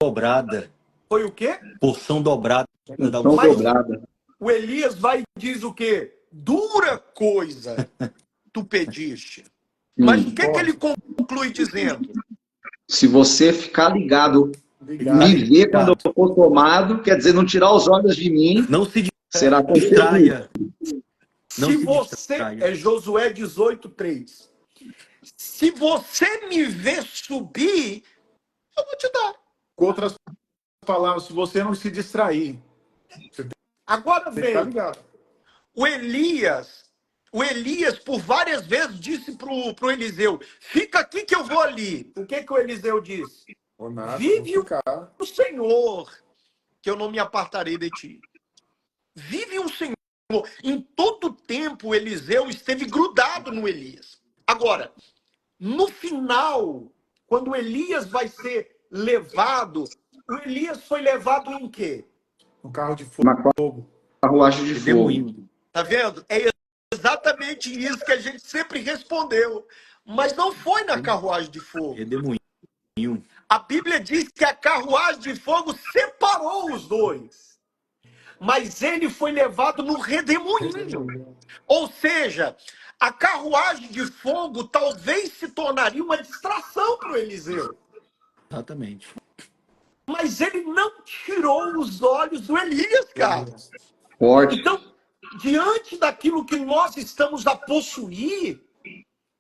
dobrada. Foi o quê? Porção dobrada da Tão Mas unção. dobrada. o Elias vai e diz o quê? Dura coisa tu pediste. Mas o que ele conclui dizendo? Se você ficar ligado, Obrigado. me ver quando eu for tomado, quer dizer, não tirar os olhos de mim, Não se será concedido. distraia. Não Se se você, distraia. é Josué 18:3. Se você me ver subir, eu vou te dar. Com outras palavras, se você não se distrair, Agora tem que ficar vem, ligado. o Elias, por várias vezes disse pro Eliseu, fica aqui que eu vou ali. O que o Eliseu disse? Ou nada, Vive vou ficar. o Senhor, que eu não me apartarei de ti. Vive o Senhor. Em todo tempo, Eliseu esteve grudado no Elias. Agora, no final, quando Elias vai ser levado, o Elias foi levado em quê? Um carro de Uma fogo. carruagem de fogo. Redemoinho. Tá vendo? É exatamente isso que a gente sempre respondeu. Mas não foi na carruagem de fogo. Redemoinho. A Bíblia diz que a carruagem de fogo separou os dois. Mas ele foi levado no redemoinho. Ou seja, a carruagem de fogo talvez se tornaria uma distração para o Eliseu. Exatamente. Mas ele não tirou os olhos do Elias, cara. Forte. Então, diante daquilo que nós estamos a possuir,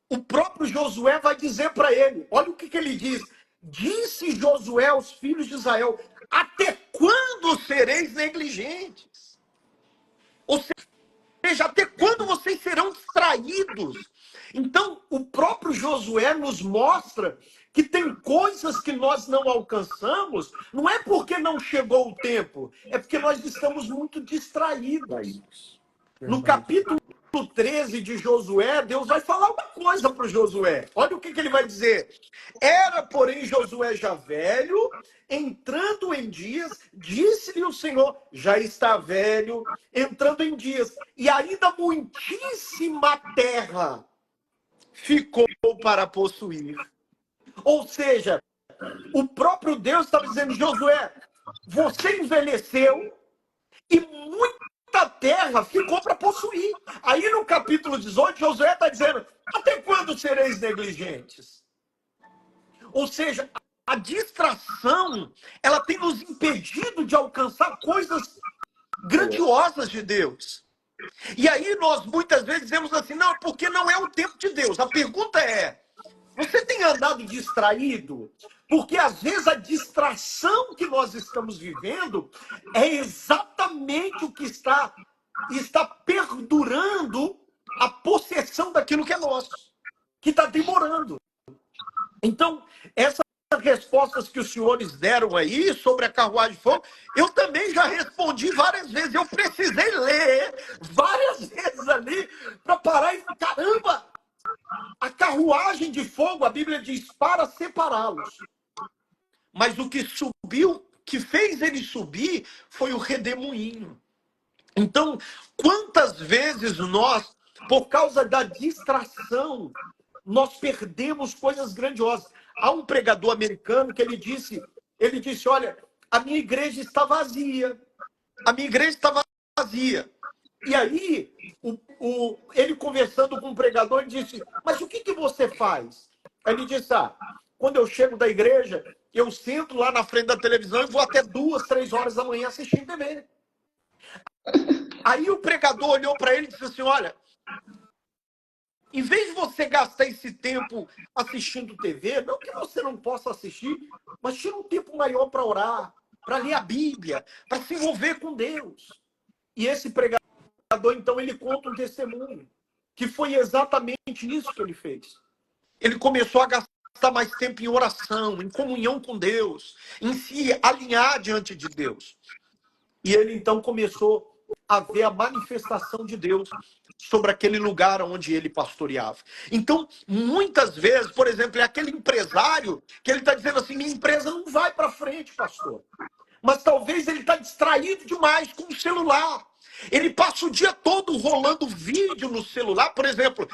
o próprio Josué vai dizer para ele, olha o que ele diz. Disse Josué aos filhos de Israel, até quando sereis negligentes? Ou seja, até quando vocês serão distraídos? Então, o próprio Josué nos mostra que tem coisas que nós não alcançamos, não é porque não chegou o tempo, é porque nós estamos muito distraídos. No capítulo 13 de Josué, Deus vai falar uma coisa para o Josué. Olha o que ele vai dizer. Era, porém, Josué já velho, entrando em dias, disse-lhe o Senhor, já está velho, entrando em dias, e ainda muitíssima terra ficou para possuir. Ou seja, o próprio Deus estava dizendo, Josué, você envelheceu e muita terra ficou para possuir. Aí no capítulo 18, Josué está dizendo, até quando sereis negligentes? Ou seja, a distração, ela tem nos impedido de alcançar coisas grandiosas de Deus. E aí nós muitas vezes dizemos assim, não, porque não é o tempo de Deus. A pergunta é, você tem andado distraído? Porque às vezes a distração que nós estamos vivendo é exatamente o que está perdurando a possessão daquilo que é nosso, que está demorando. Então, essas respostas que os senhores deram aí sobre a carruagem de fogo, eu também já respondi várias vezes. Eu precisei ler várias vezes ali para parar e caramba! A carruagem de fogo, a Bíblia diz, para separá-los. Mas o que subiu, que fez ele subir, foi o redemoinho. Então, quantas vezes nós, por causa da distração, nós perdemos coisas grandiosas. Há um pregador americano que ele disse, olha, a minha igreja está vazia. A minha igreja está vazia. E aí, ele conversando com o pregador, disse, mas o que você faz? Ele disse, quando eu chego da igreja, eu sento lá na frente da televisão e vou até 2, 3 horas da manhã assistindo TV. Aí o pregador olhou para ele e disse assim, olha, em vez de você gastar esse tempo assistindo TV, não que você não possa assistir, mas tira um tempo maior para orar, para ler a Bíblia, para se envolver com Deus. E esse pregador, então, ele conta um testemunho, que foi exatamente isso que ele fez. Ele começou a gastar mais tempo em oração, em comunhão com Deus, em se alinhar diante de Deus. E ele, então, começou a ver a manifestação de Deus sobre aquele lugar onde ele pastoreava. Então, muitas vezes, por exemplo, é aquele empresário que ele está dizendo assim, minha empresa não vai para frente, pastor. mas talvez ele está distraído demais com o celular. Ele passa o dia todo rolando vídeo no celular. Por exemplo,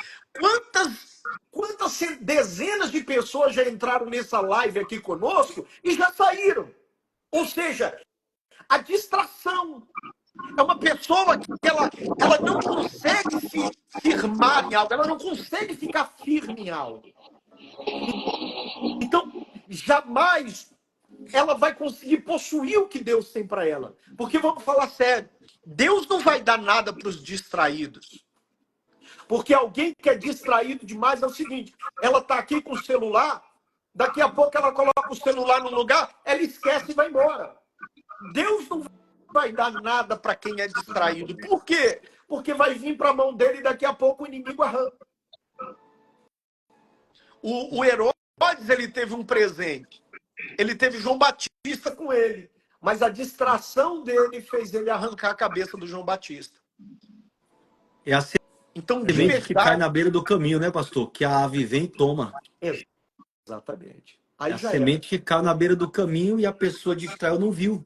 quantas dezenas de pessoas já entraram nessa live aqui conosco e já saíram? Ou seja, a distração. É uma pessoa que ela não consegue se firmar em algo, ela não consegue ficar firme em algo. Então, jamais ela vai conseguir possuir o que Deus tem para ela. Porque, vamos falar sério, Deus não vai dar nada para os distraídos. Porque alguém que é distraído demais é o seguinte, ela está aqui com o celular, daqui a pouco ela coloca o celular no lugar, ela esquece e vai embora. Deus não vai dar nada para quem é distraído. Por quê? Porque vai vir para a mão dele e daqui a pouco o inimigo arranca. O Herodes, ele teve um presente. Ele teve João Batista com ele. Mas a distração dele fez ele arrancar a cabeça do João Batista. É a Então, de semente que cai verdade... na beira do caminho, né, pastor? Que a ave vem e toma. Exatamente. É Aí a já semente que cai na beira do caminho e a pessoa distraiu, não viu.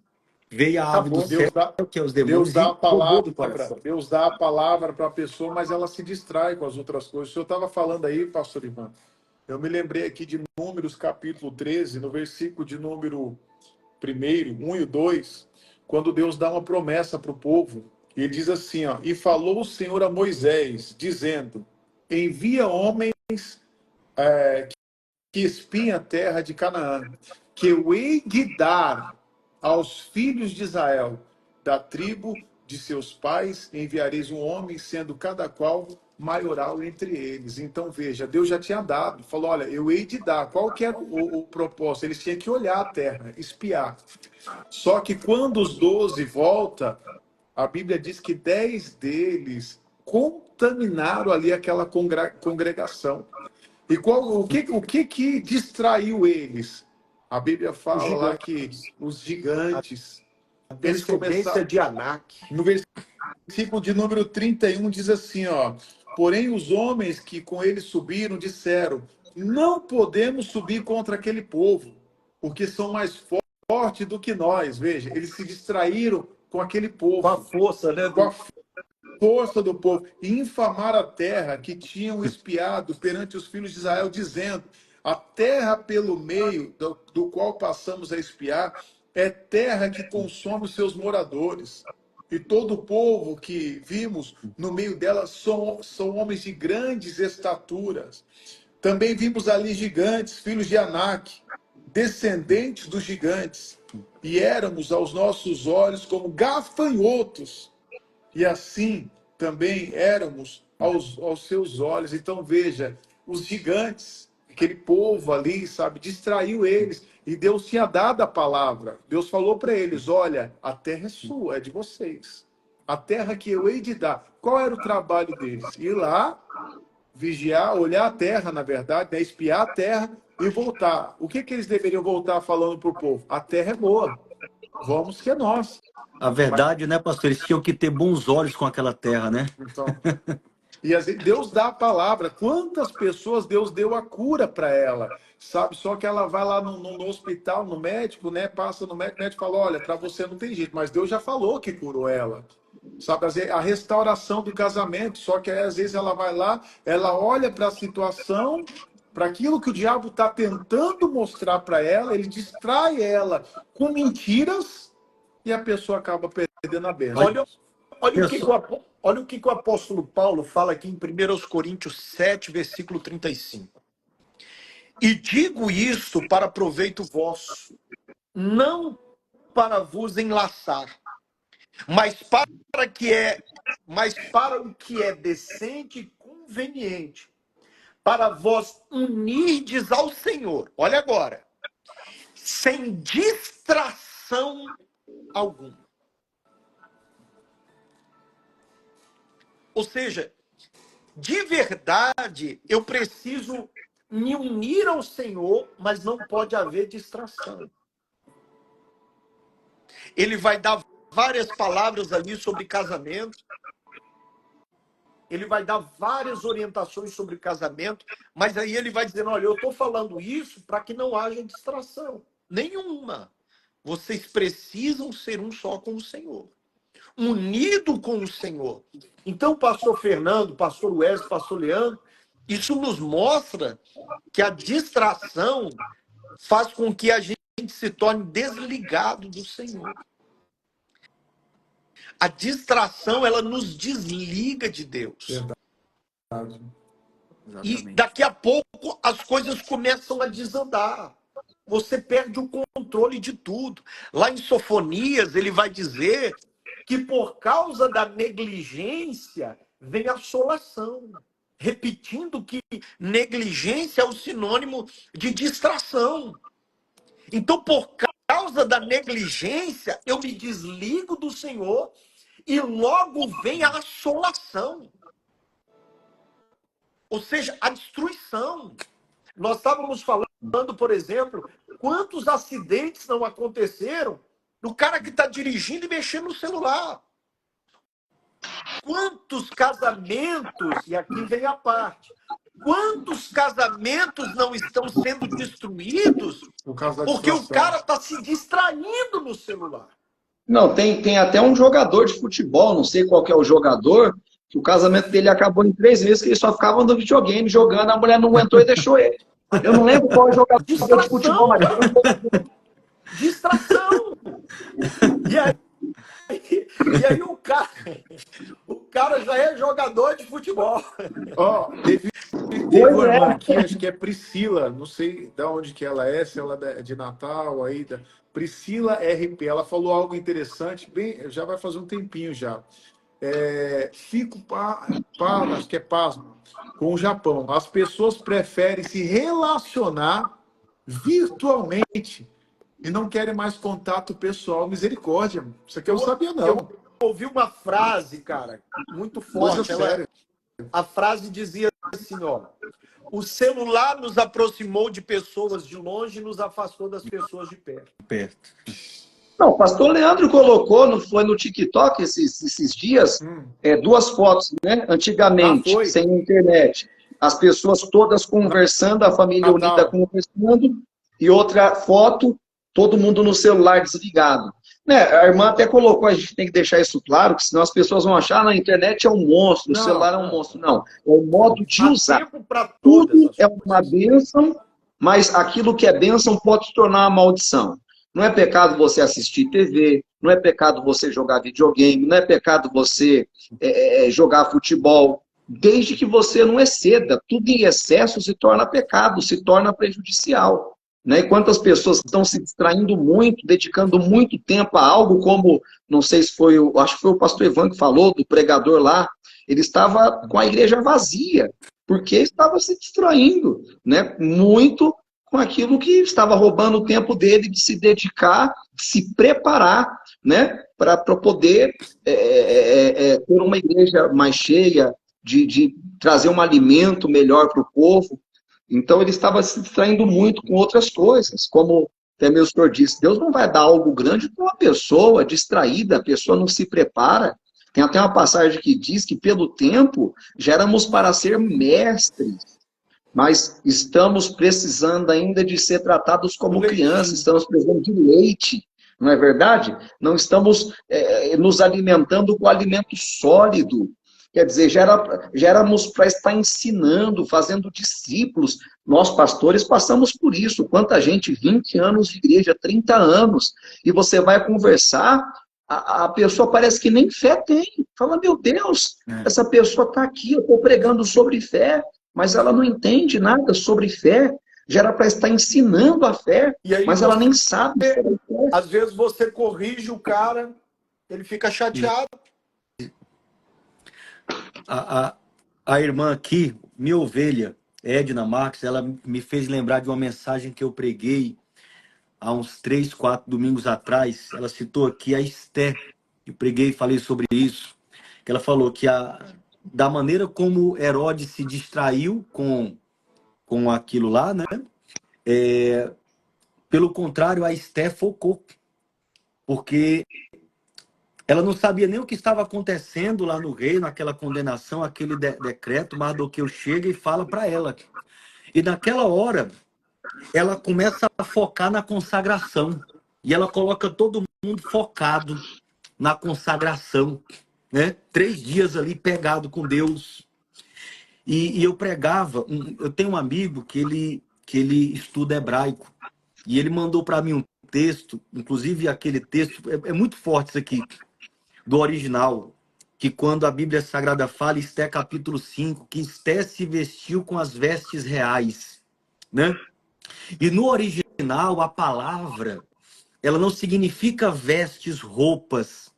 Veio a ave do acabou. céu, que é os demônios, Deus dá a e roubou do palavra, coração. Deus dá a palavra para a pessoa, mas ela se distrai com as outras coisas. O senhor estava falando aí, pastor Ivan, eu me lembrei aqui de Números, capítulo 13, no versículo de número 1, 1 e 2, quando Deus dá uma promessa para o povo, e ele diz assim, ó, e falou o Senhor a Moisés, dizendo, envia homens que espiem a terra de Canaã, que eu hei de dar aos filhos de Israel, da tribo de seus pais, enviareis um homem, sendo cada qual maioral entre eles. Então, veja, Deus já tinha dado, falou, olha, eu hei de dar. Qual que era o propósito? Eles tinham que olhar a terra, espiar. Só que quando os 12 voltam, a Bíblia diz que 10 deles contaminaram ali aquela congregação. E o que distraiu eles? A Bíblia fala lá que os gigantes, eles começaram... de Anak. No versículo de número 31 diz assim, ó, porém os homens que com ele subiram disseram, não podemos subir contra aquele povo, porque são mais fortes do que nós. Veja, eles se distraíram com aquele povo. Com a força, né? Com a força do povo, e infamar a terra que tinham espiado perante os filhos de Israel, dizendo, a terra pelo meio do qual passamos a espiar é terra que consome os seus moradores. E todo o povo que vimos no meio dela são homens de grandes estaturas. Também vimos ali gigantes, filhos de Anak, descendentes dos gigantes, e éramos aos nossos olhos como gafanhotos, e assim também éramos aos seus olhos. Então veja, os gigantes, aquele povo ali, sabe, distraiu eles, e Deus tinha dado a palavra. Deus falou para eles, olha, a terra é sua, é de vocês. A terra que eu hei de dar. Qual era o trabalho deles? Ir lá, vigiar, olhar a terra, na verdade, né? Espiar a terra e voltar. O que eles deveriam voltar falando para o povo? A terra é boa, vamos que é nossa. A verdade, né, pastor? Eles tinham que ter bons olhos com aquela terra, né? Então, e às vezes, Deus dá a palavra. Quantas pessoas Deus deu a cura para ela, sabe? Só que ela vai lá no hospital, no médico, né? Passa no médico, o médico fala, olha, para você não tem jeito, mas Deus já falou que curou ela. Sabe, às vezes, a restauração do casamento, só que aí, às vezes ela vai lá, ela olha para a situação, para aquilo que o diabo está tentando mostrar para ela, ele distrai ela com mentiras e a pessoa acaba perdendo a bênção. Olha o que o apóstolo Paulo fala aqui em 1 Coríntios 7, versículo 35. E digo isto para proveito vosso, não para vos enlaçar, mas para o que é decente e conveniente, para vós unirdes ao Senhor. Olha agora, sem distração alguma. Ou seja, de verdade, eu preciso me unir ao Senhor, mas não pode haver distração. Ele vai dar várias palavras ali sobre casamento. Ele vai dar várias orientações sobre casamento, mas aí ele vai dizendo, olha, eu estou falando isso para que não haja distração nenhuma. Vocês precisam ser um só com o Senhor, unido com o Senhor. Então, pastor Fernando, pastor Wesley, pastor Leandro, isso nos mostra que a distração faz com que a gente se torne desligado do Senhor. A distração, ela nos desliga de Deus. Verdade. E daqui a pouco as coisas começam a desandar. Você perde o controle de tudo. Lá em Sofonias, ele vai dizer que por causa da negligência vem a assolação. Repetindo que negligência é o sinônimo de distração. Então, por causa da negligência, eu me desligo do Senhor e logo vem a assolação. Ou seja, a destruição. Nós estávamos falando, por exemplo, quantos acidentes não aconteceram do cara que está dirigindo e mexendo no celular. Quantos casamentos, e aqui vem a parte, quantos casamentos não estão sendo destruídos porque o cara está se distraindo no celular? Não, tem até um jogador de futebol, não sei qual que é o jogador, que o casamento dele acabou em 3 meses, que ele só ficava no videogame jogando, a mulher não aguentou e deixou ele. Eu não lembro qual é o jogador de futebol, mas... Distração! E aí o cara já é jogador de futebol. Ó, teve uma irmã aqui, acho que é Priscila, não sei de onde que ela é, se ela é de Natal, aí, Priscila RP, ela falou algo interessante, bem, já vai fazer um tempinho já. Acho que é pasmo, com o Japão. As pessoas preferem se relacionar virtualmente e não querem mais contato pessoal. Misericórdia. Isso aqui eu não sabia, não. Eu ouvi uma frase, cara, muito forte. A frase dizia assim, ó: o celular nos aproximou de pessoas de longe e nos afastou das pessoas de perto. Não, o pastor Leandro colocou, foi no TikTok esses dias, 2 fotos, né? Antigamente, sem internet. As pessoas todas conversando, a família unida conversando, e outra foto, todo mundo no celular desligado. Né? A irmã até colocou, a gente tem que deixar isso claro, que senão as pessoas vão achar, na internet é um monstro, o celular é um monstro. Não, é o modo de usar. Tudo é uma bênção, mas aquilo que é bênção pode se tornar uma maldição. Não é pecado você assistir TV, não é pecado você jogar videogame, não é pecado você jogar futebol, desde que você não exceda. Tudo em excesso se torna pecado, se torna prejudicial. Né? E quantas pessoas estão se distraindo muito, dedicando muito tempo a algo como, não sei se foi, acho que foi o pastor Ivan que falou, do pregador lá, ele estava com a igreja vazia, porque estava se distraindo, né? Muito com aquilo que estava roubando o tempo dele de se dedicar, de se preparar, né? Para poder ter uma igreja mais cheia, de trazer um alimento melhor para o povo. Então ele estava se distraindo muito com outras coisas, como até meu senhor disse, Deus não vai dar algo grande para uma pessoa distraída, a pessoa não se prepara. Tem até uma passagem que diz que pelo tempo já éramos para ser mestres, mas estamos precisando ainda de ser tratados como crianças, estamos precisando de leite, não é verdade? Não estamos nos alimentando com alimento sólido. Quer dizer, já éramos para estar ensinando, fazendo discípulos. Nós, pastores, passamos por isso. Quanta gente, 20 anos de igreja, 30 anos, e você vai conversar, a pessoa parece que nem fé tem. Fala, meu Deus, essa pessoa está aqui, eu estou pregando sobre fé, mas ela não entende nada sobre fé. Já era para estar ensinando a fé, mas ela nem sabe sobre fé. Às vezes você corrige o cara, ele fica chateado. A irmã aqui, minha ovelha, Edna Marques, ela me fez lembrar de uma mensagem que eu preguei há uns 3, 4 domingos atrás. Ela citou aqui a Esté, eu preguei e falei sobre isso, que ela falou que da maneira como Herodes se distraiu com aquilo lá, né? Pelo contrário, a Esté focou, porque ela não sabia nem o que estava acontecendo lá no reino, aquela condenação, aquele decreto. Mardoqueu chega e fala para ela. E naquela hora, ela começa a focar na consagração. e ela coloca todo mundo focado na consagração, né? 3 dias ali pegado com Deus. E eu pregava, eu tenho um amigo que ele estuda hebraico, e ele mandou para mim um texto, inclusive aquele texto, é muito forte isso aqui, do original, que quando a Bíblia Sagrada fala, Esté capítulo 5, que Esté se vestiu com as vestes reais, né? E no original, a palavra, ela não significa vestes, roupas.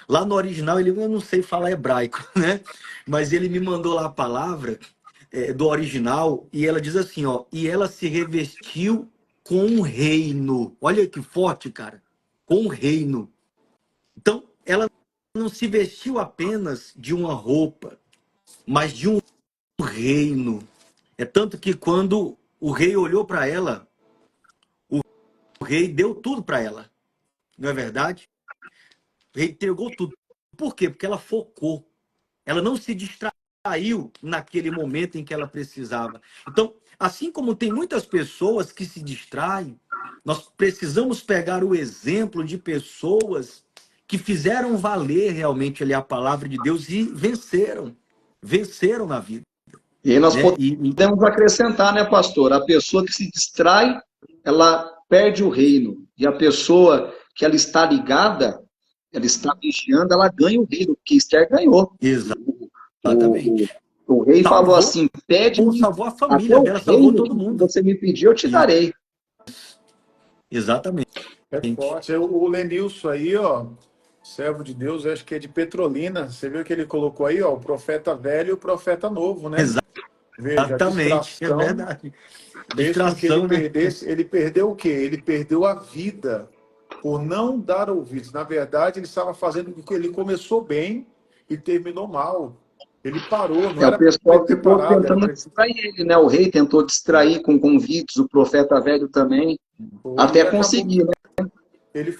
Lá no original, eu não sei falar hebraico, né? Mas ele me mandou lá a palavra do original, e ela diz assim, ó, e ela se revestiu com um reino. Olha que forte, cara. Com um reino. Então, ela não se vestiu apenas de uma roupa, mas de um reino. É tanto que quando o rei olhou para ela, o rei deu tudo para ela. Não é verdade? O rei entregou tudo. Por quê? Porque ela focou. Ela não se distraiu naquele momento em que ela precisava. Então, assim como tem muitas pessoas que se distraem, nós precisamos pegar o exemplo de pessoas que fizeram valer realmente ali a palavra de Deus e venceram. Venceram na vida. E aí nós Né? podemos acrescentar, né, pastor? A pessoa que se distrai, ela perde o reino. E a pessoa que ela está ligada, ela está vigiando, ela ganha o reino, porque Esther ganhou. O, o, Exatamente. o rei falou Salvou, assim: pede-me salvou a até família o dela, salvou reino todo que mundo. você me pediu, eu te darei. Exatamente. É forte. O Lenilson aí, ó, servo de Deus, eu acho que é de Petrolina. Você viu que ele colocou aí, ó, o profeta velho e o profeta novo, né? Veja, a Exatamente. É distração verdade. fez com que ele Distração, né? perdesse. Ele perdeu o quê? Ele perdeu a vida por não dar ouvidos. Na verdade, ele estava fazendo o que ele começou bem e terminou mal. Ele parou, não O era para ele pessoal ter ficou parado, era tentando para ele. distrair ele, né? O rei tentou distrair com convites, o profeta velho também, Foi, até e acabou. conseguir, né? Ele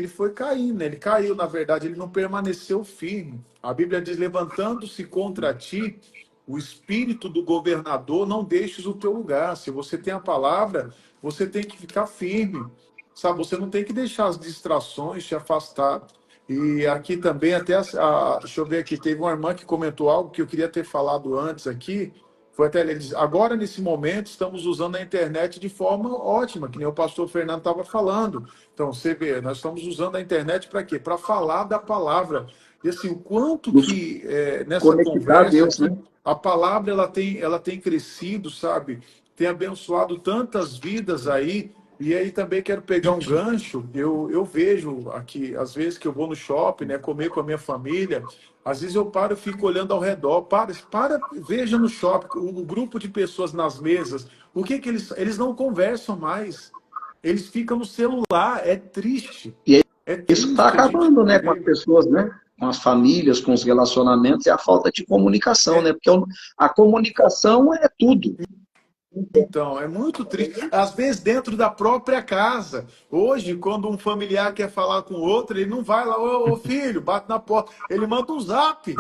foi caindo, né? Ele caiu, na verdade, ele não permaneceu firme. A Bíblia diz: levantando-se contra ti, o espírito do governador, não deixes o teu lugar. Se você tem a palavra, você tem que ficar firme, sabe? Você não tem que deixar as distrações te afastar. E aqui também, deixa eu ver aqui, teve uma irmã que comentou algo que eu queria ter falado antes aqui. Foi até ele diz, agora nesse momento estamos usando a internet de forma ótima, que nem o pastor Fernando estava falando. Então, você vê, nós estamos usando a internet para quê? Para falar da palavra. E assim, o quanto Nos que nessa conectar a conversa Deus, né? aqui, a palavra ela tem crescido, sabe? Tem abençoado tantas vidas aí. E aí também quero pegar um gancho. Eu vejo aqui, às vezes que eu vou no shopping, né, comer com a minha família, às vezes eu paro e fico olhando ao redor. Veja no shopping, o grupo de pessoas nas mesas, o que eles não conversam mais. Eles ficam no celular, é triste. E aí, É isso está triste a gente acabando, né, com as ver. pessoas, né? Com as famílias, com os relacionamentos, é a falta de comunicação, né? É, Porque a comunicação é tudo. então, é muito triste. Às vezes, dentro da própria casa. Hoje, quando um familiar quer falar com outro, ele não vai lá, ô filho, bate na porta. Ele manda um zap.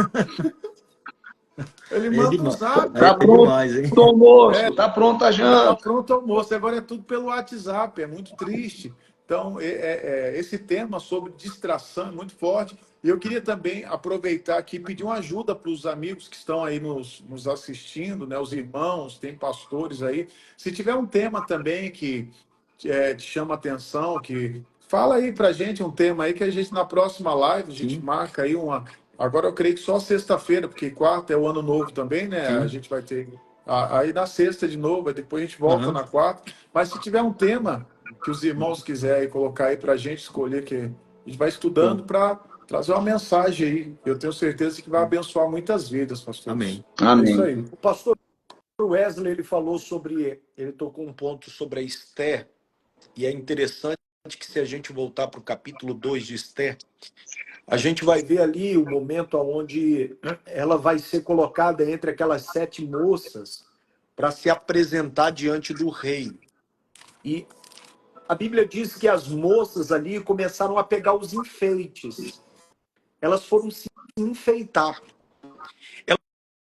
Ele É manda um demais. zap. Tá É pronto demais, hein? o almoço, tá pronta a Tá janta. pronto o almoço. Agora é tudo pelo WhatsApp. É muito triste. Então, esse tema sobre distração é muito forte. E eu queria também aproveitar aqui e pedir uma ajuda para os amigos que estão aí nos assistindo, né? Os irmãos, tem pastores aí. Se tiver um tema também que te chama atenção, que fala aí pra gente um tema aí que a gente na próxima live a gente Sim, marca aí uma. Agora eu creio que só sexta-feira, porque quarta é o ano novo também, né? A sim. gente vai ter aí na sexta de novo, aí depois a gente volta Aham. na quarta. Mas se tiver um tema que os irmãos quiserem colocar aí pra gente escolher, que a gente vai estudando Bom, para trazer uma mensagem aí. Eu tenho certeza que vai abençoar muitas vidas, pastores. amém. É isso Amém. aí. O pastor Wesley, ele tocou um ponto sobre a Esther, e é interessante que se a gente voltar para o capítulo 2 de Esther, a gente vai ver ali o momento onde ela vai ser colocada entre aquelas 7 moças para se apresentar diante do rei. E a Bíblia diz que as moças ali começaram a pegar os enfeites. Elas foram se enfeitar.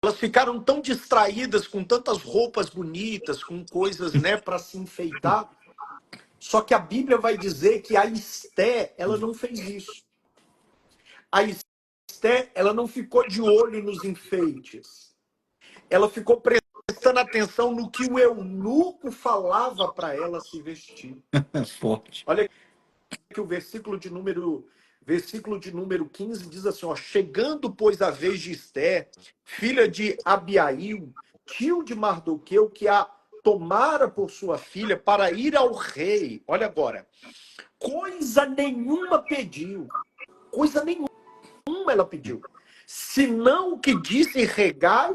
Elas ficaram tão distraídas com tantas roupas bonitas, com coisas, né, para se enfeitar, Só que a Bíblia vai dizer que a Esté, ela não fez isso. A Esté, ela não ficou de olho nos enfeites. Ela ficou prestando atenção no que o eunuco falava para ela se vestir. É forte. Olha que o versículo de número 15 diz assim, ó, chegando, pois, a vez de Esté, filha de Abiail, tio de Mardoqueu, que a tomara por sua filha para ir ao rei. Olha agora, coisa nenhuma pediu, coisa nenhuma ela pediu, senão o que disse Regai,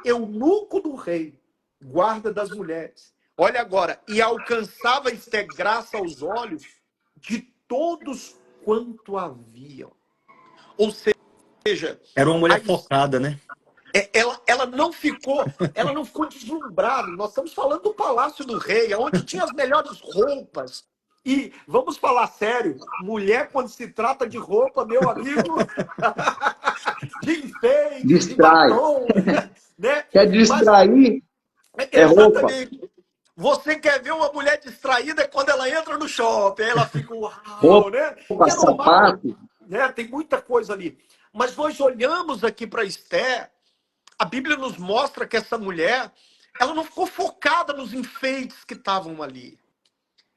eunuco do rei, guarda das mulheres. Olha agora, e alcançava Esté graça aos olhos de todos quanto haviam. Ou seja, Era uma mulher focada, né? ela não ficou deslumbrada. Nós estamos falando do Palácio do Rei, onde tinha as melhores roupas. E vamos falar sério, mulher, quando se trata de roupa, meu amigo, de enfeite, de Distrai. batom, né? Quer distrair? É roupa. Exatamente. Você quer ver uma mulher distraída quando ela entra no shopping, aí ela fica, uau, Roupa, né? E é normal, sapato. né? Tem muita coisa ali. Mas nós olhamos aqui para Esté, a Bíblia nos mostra que essa mulher, ela não ficou focada nos enfeites que estavam ali.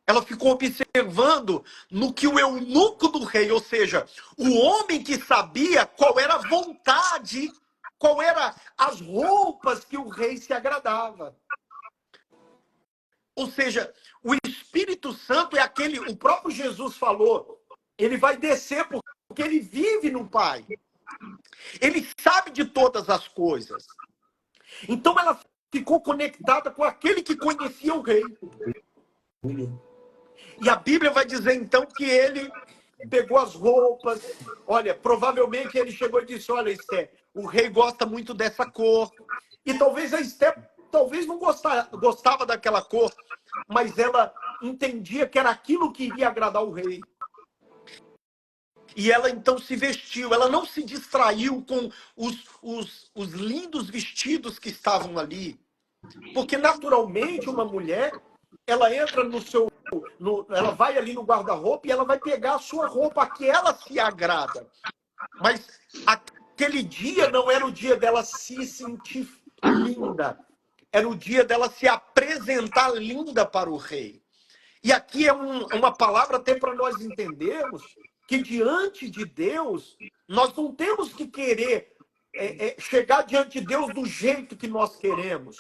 Ela ficou observando no que o eunuco do rei, ou seja, o homem que sabia qual era a vontade, qual era as roupas que o rei se agradava. Ou seja, o Espírito Santo é aquele, o próprio Jesus falou, ele vai descer porque ele vive no Pai. Ele sabe de todas as coisas. Então ela ficou conectada com aquele que conhecia o rei. E a Bíblia vai dizer então que ele pegou as roupas. Olha, provavelmente ele chegou e disse, olha, Esté, o rei gosta muito dessa cor. E talvez a Esté não gostava daquela cor, mas ela entendia que era aquilo que iria agradar o rei. E ela então se vestiu, ela não se distraiu com os lindos vestidos que estavam ali. Porque naturalmente uma mulher, ela entra ela vai ali no guarda-roupa e ela vai pegar a sua roupa, a que ela se agrada. Mas aquele dia não era o dia dela se sentir linda. Era o dia dela se apresentar linda para o rei. E aqui é uma palavra até para nós entendermos que diante de Deus, nós não temos que querer chegar diante de Deus do jeito que nós queremos,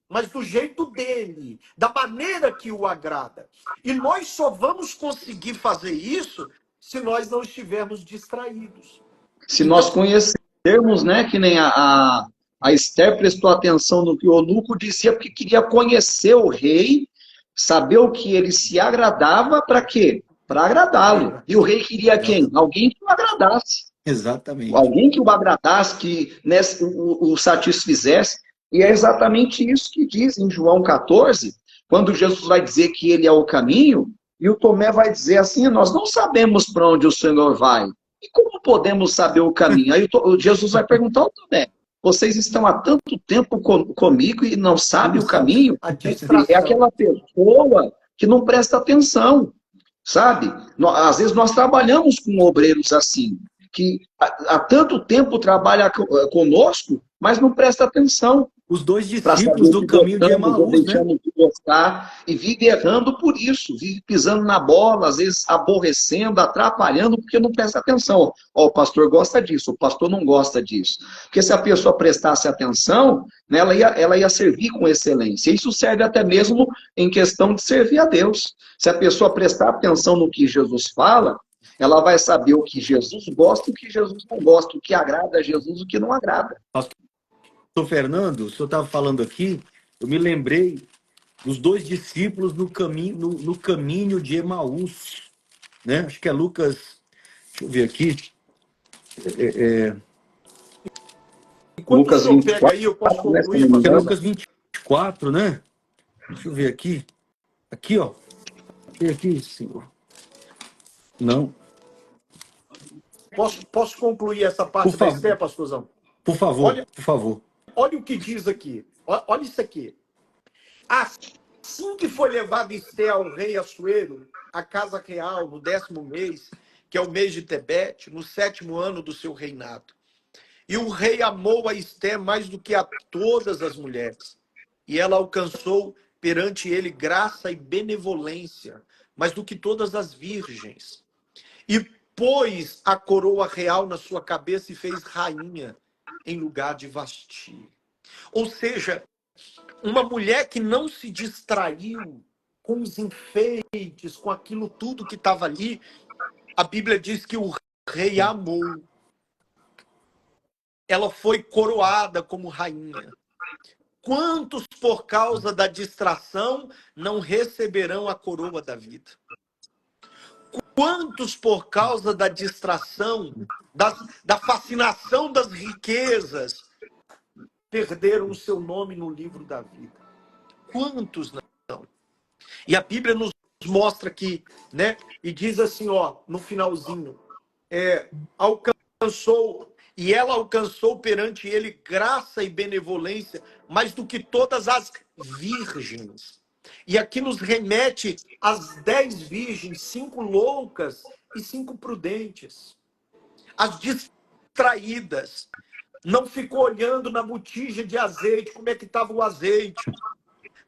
mas do jeito dele, da maneira que o agrada. E nós só vamos conseguir fazer isso se nós não estivermos distraídos. Se nós conhecermos, né, que nem a Esther prestou atenção no que o eunuco dizia, porque queria conhecer o rei, saber o que ele se agradava, para quê? Para agradá-lo. E o rei queria quem? Alguém que o agradasse. Exatamente. Alguém que o agradasse, que o satisfizesse. E é exatamente isso que diz em João 14, quando Jesus vai dizer que ele é o caminho, e o Tomé vai dizer assim, nós não sabemos para onde o Senhor vai. E como podemos saber o caminho? Aí Jesus vai perguntar ao Tomé, vocês estão há tanto tempo comigo e não sabem o caminho? É aquela pessoa que não presta atenção, sabe? Às vezes nós trabalhamos com obreiros assim, que há tanto tempo trabalha conosco, mas não presta atenção. Os dois discípulos do caminho de Emaús, deixando de gostar, e vive errando por isso, vive pisando na bola, às vezes aborrecendo, atrapalhando, porque não presta atenção. Ó, o pastor gosta disso, o pastor não gosta disso. Porque se a pessoa prestasse atenção, né, ela ia servir com excelência. Isso serve até mesmo em questão de servir a Deus. Se a pessoa prestar atenção no que Jesus fala, ela vai saber o que Jesus gosta e o que Jesus não gosta, o que agrada a Jesus e o que não agrada. Pastor Fernando, o senhor estava falando aqui, eu me lembrei dos dois discípulos no caminho de Emaús, né? Acho que é Lucas, deixa eu ver aqui. Enquanto Lucas o senhor 24, pega aí, eu posso concluir, Acho que é pastor? Lucas 24, né? Deixa eu ver aqui. Aqui, ó. Aqui, senhor. Não. Posso concluir essa parte da Esther, pastorzão? Por favor, por favor. Olha o que diz aqui. Olha isso aqui. Assim que foi levada Esther ao rei Assuero, à casa real, no 10º mês, que é o mês de Tebete, no 7º ano do seu reinado. E o rei amou a Esther mais do que a todas as mulheres. E ela alcançou perante ele graça e benevolência, mais do que todas as virgens. E pôs a coroa real na sua cabeça e fez rainha em lugar de Vasti. Ou seja, uma mulher que não se distraiu com os enfeites, com aquilo tudo que estava ali. A Bíblia diz que o rei a amou. Ela foi coroada como rainha. Quantos, por causa da distração, não receberão a coroa da vida? Quantos, por causa da distração, da fascinação das riquezas, perderam o seu nome no livro da vida? Quantos não? E a Bíblia nos mostra que, né? E diz assim, ó, no finalzinho, ela alcançou perante ele graça e benevolência, mais do que todas as virgens. E aqui nos remete às 10 virgens, 5 loucas e 5 prudentes. As distraídas. Não ficou olhando na botija de azeite, como é que estava o azeite.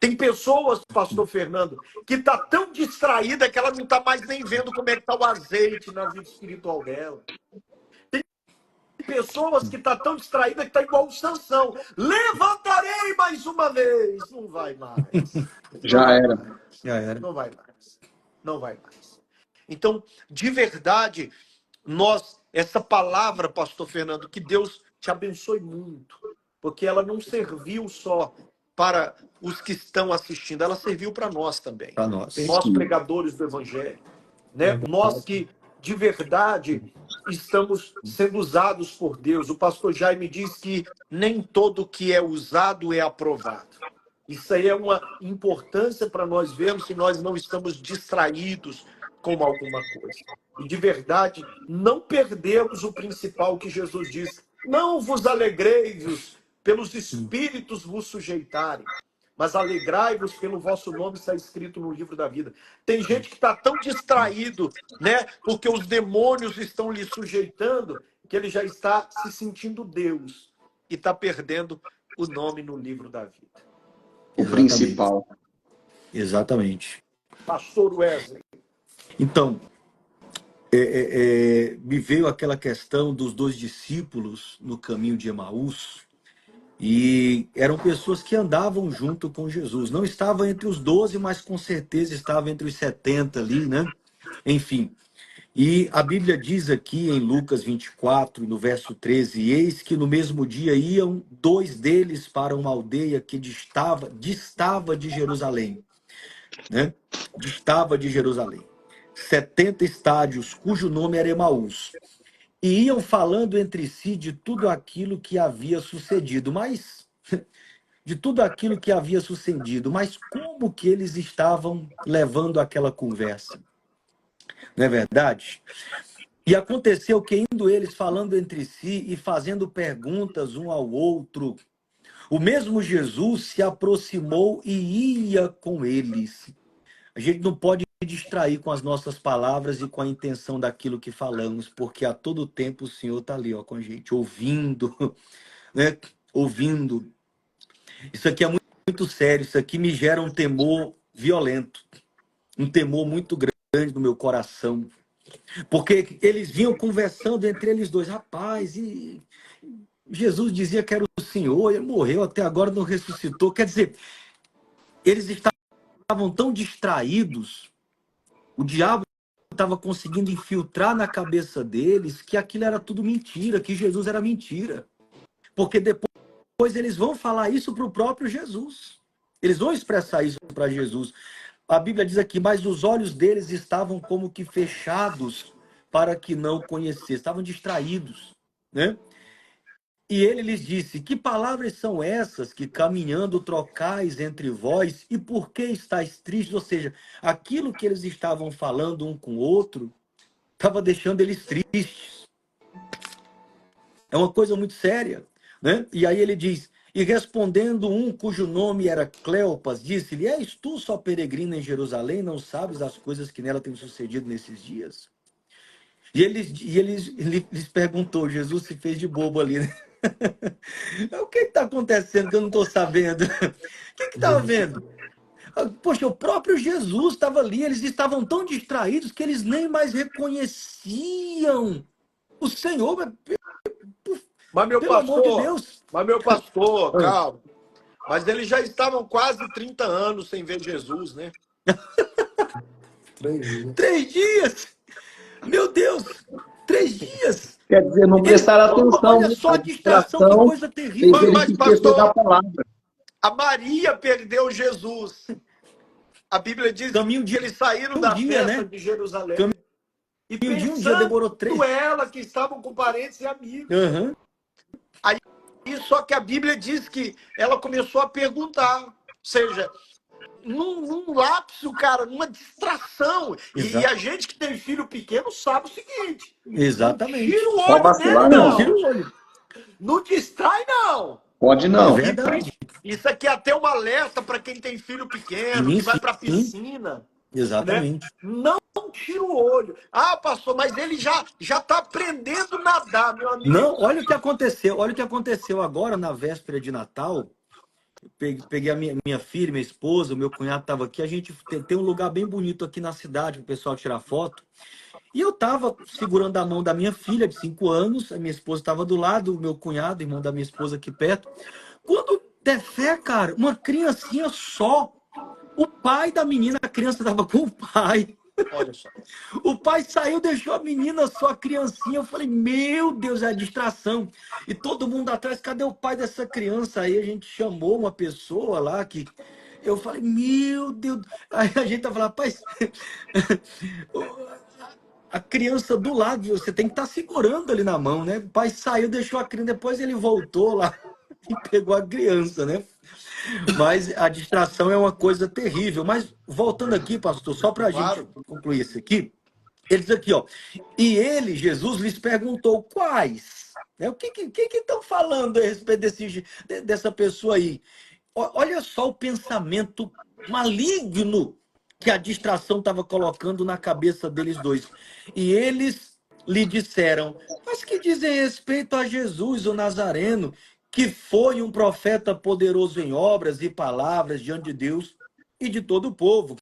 Tem pessoas, pastor Fernando, que está tão distraída que ela não está mais nem vendo como é que está o azeite na vida espiritual dela. Tem pessoas que estão tão distraída que está igual o Sansão. Levantarei mais uma vez. Não vai mais. Já era. Já era. Não vai mais. Não vai mais. Então, de verdade, essa palavra, pastor Fernando, que Deus te abençoe muito, porque ela não serviu só para os que estão assistindo, ela serviu para nós também. Para nós. Nós, pregadores do Evangelho, né? Nós que, de verdade, estamos sendo usados por Deus. O pastor Jaime diz que nem todo que é usado é aprovado. Isso aí é uma importância para nós vermos se nós não estamos distraídos com alguma coisa. E, de verdade, não perdemos o principal que Jesus diz. Não vos alegreis pelos espíritos vos sujeitarem, mas alegrai-vos pelo vosso nome está escrito no livro da vida. Tem gente que está tão distraído, né, porque os demônios estão lhe sujeitando, que ele já está se sentindo Deus e está perdendo o nome no livro da vida. O principal. Exatamente. Pastor Wesley. Então, me veio aquela questão dos 2 discípulos no caminho de Emaús, e eram pessoas que andavam junto com Jesus. Não estavam entre os 12, mas com certeza estavam entre os 70 ali, né? Enfim. E a Bíblia diz aqui em Lucas 24, no verso 13, eis que no mesmo dia iam 2 deles para uma aldeia que distava de Jerusalém, né? Distava de Jerusalém. 70 estádios, cujo nome era Emaús. E iam falando entre si de tudo aquilo que havia sucedido, mas como que eles estavam levando aquela conversa? Não é verdade? E aconteceu que, indo eles falando entre si e fazendo perguntas um ao outro, o mesmo Jesus se aproximou e ia com eles. A gente não pode distrair com as nossas palavras e com a intenção daquilo que falamos, porque a todo tempo o Senhor está ali, ó, com a gente, ouvindo, né? Ouvindo. Isso aqui é muito, muito sério, isso aqui me gera um temor violento, um temor muito grande no meu coração, porque eles vinham conversando entre eles dois, rapaz, e Jesus dizia que era o Senhor, ele morreu, até agora não ressuscitou, quer dizer, eles estavam tão distraídos, o diabo estava conseguindo infiltrar na cabeça deles que aquilo era tudo mentira, que Jesus era mentira. Porque depois eles vão falar isso para o próprio Jesus. Eles vão expressar isso para Jesus. A Bíblia diz aqui, mas os olhos deles estavam como que fechados para que não conhecessem. Estavam distraídos, né? E ele lhes disse, que palavras são essas que caminhando trocais entre vós e por que estáis tristes? Ou seja, aquilo que eles estavam falando um com o outro estava deixando eles tristes. É uma coisa muito séria, né? E aí ele diz, E respondendo um cujo nome era Cleopas, disse-lhe: És tu só peregrina em Jerusalém, não sabes as coisas que nela têm sucedido nesses dias? Lhes perguntou, Jesus se fez de bobo ali, né? O que está acontecendo que eu não estou sabendo? O que estava vendo? Poxa, o próprio Jesus estava ali, eles estavam tão distraídos que eles nem mais reconheciam o Senhor, Mas meu pelo amor de pastor, Deus. calma. Mas eles já estavam quase 30 anos sem ver Jesus, né? 3 dias. 3 dias! Meu Deus! 3 dias! Quer dizer, não prestaram atenção, Olha né? só A a distração, que distração coisa fez terrível. ele Mas, se esquecer da pastor, palavra. a Maria perdeu Jesus. A Bíblia diz Caminho que de eles saíram um da dia, festa né? de Jerusalém. Caminho E de um dia, pensando demorou 3. ela que estavam com parentes e amigos. Uhum. E só que a Bíblia diz que ela começou a perguntar. Ou seja, num lapso, cara, numa distração. E a gente que tem filho pequeno sabe o seguinte: não tira Exatamente. o Pode olho dele, vacilar, Não, não. tira não. o olho. Não distrai, não. Pode É não. E verdade. isso aqui é até um alerta para quem tem filho pequeno, Sim, que vai sim, para a sim. piscina, né? Exatamente. Não tira o olho. Ah, pastor, mas ele já está aprendendo a nadar, meu Não, amigo. olha o que aconteceu. Olha o que aconteceu agora na véspera de Natal. Peguei a minha filha, minha esposa, o meu cunhado estava aqui. A gente tem um lugar bem bonito aqui na cidade para o pessoal tirar foto. E eu estava segurando a mão da minha filha de 5 anos. A minha esposa estava do lado, o meu cunhado, irmão da minha esposa aqui perto. Quando der fé, cara, uma criancinha só. O pai da menina, a criança estava com o pai. Olha só. O pai saiu, deixou a menina só, a criancinha. Eu falei, meu Deus, é a distração. E todo mundo atrás, cadê o pai dessa criança? Aí a gente chamou uma pessoa lá que. Eu falei, meu Deus. Aí a gente tava lá, rapaz. A criança do lado, você tem que estar segurando ali na mão, né? O pai saiu, deixou a criança, depois ele voltou lá e pegou a criança, né? Mas a distração é uma coisa terrível. Mas voltando aqui, pastor, só para a gente Claro. concluir isso aqui, ele diz aqui, ó. E ele, Jesus, lhes perguntou quais. Né? O que estão falando a respeito dessa pessoa aí? Olha só o pensamento maligno que a distração estava colocando na cabeça deles dois. E eles lhe disseram: Mas que dizem respeito a Jesus, o Nazareno, que foi um profeta poderoso em obras e palavras diante de Deus e de todo o povo.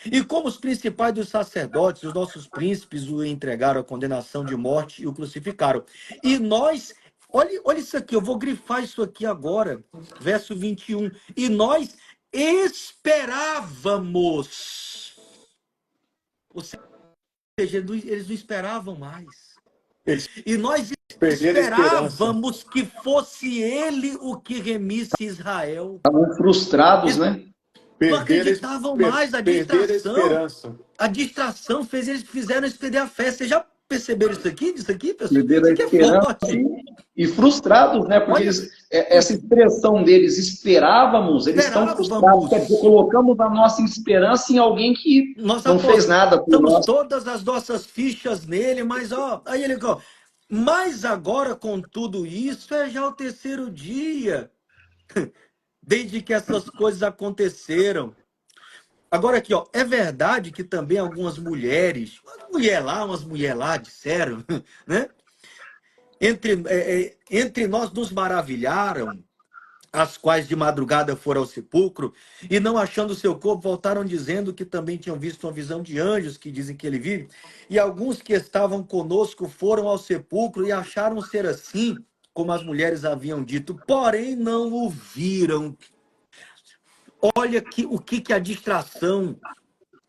E como os principais dos sacerdotes, os nossos príncipes, o entregaram à condenação de morte e o crucificaram. E nós, olha isso aqui, eu vou grifar isso aqui agora, verso 21. E nós esperávamos. Ou seja, eles não esperavam mais. Eles E nós perderam a esperança. esperávamos que fosse ele o que remisse Israel. Estavam frustrados, Eles né? não Perderam, acreditavam mais, a perderam a distração. esperança. A distração fez eles fizeram eles perder a fé. Vocês já perceberam isso aqui? Pessoal? Perderam Isso a aqui é esperança forte. e frustrados, né? Porque Olha, eles, essa expressão deles, esperávamos, eles estão frustrados. Quer dizer, esperávamos. colocamos a nossa esperança em alguém que Nós não fez nada por apostamos nós. todas as nossas fichas nele, mas ó, aí ele ó, mas agora com tudo isso é já o terceiro dia desde que essas coisas aconteceram. Agora aqui, ó, é verdade que também algumas mulheres, umas mulher lá disseram, né? Entre nós nos maravilharam, as quais de madrugada foram ao sepulcro, e não achando seu corpo, voltaram dizendo que também tinham visto uma visão de anjos, que dizem que ele vive. E alguns que estavam conosco foram ao sepulcro e acharam ser assim, como as mulheres haviam dito, porém não o viram. Olha o que a distração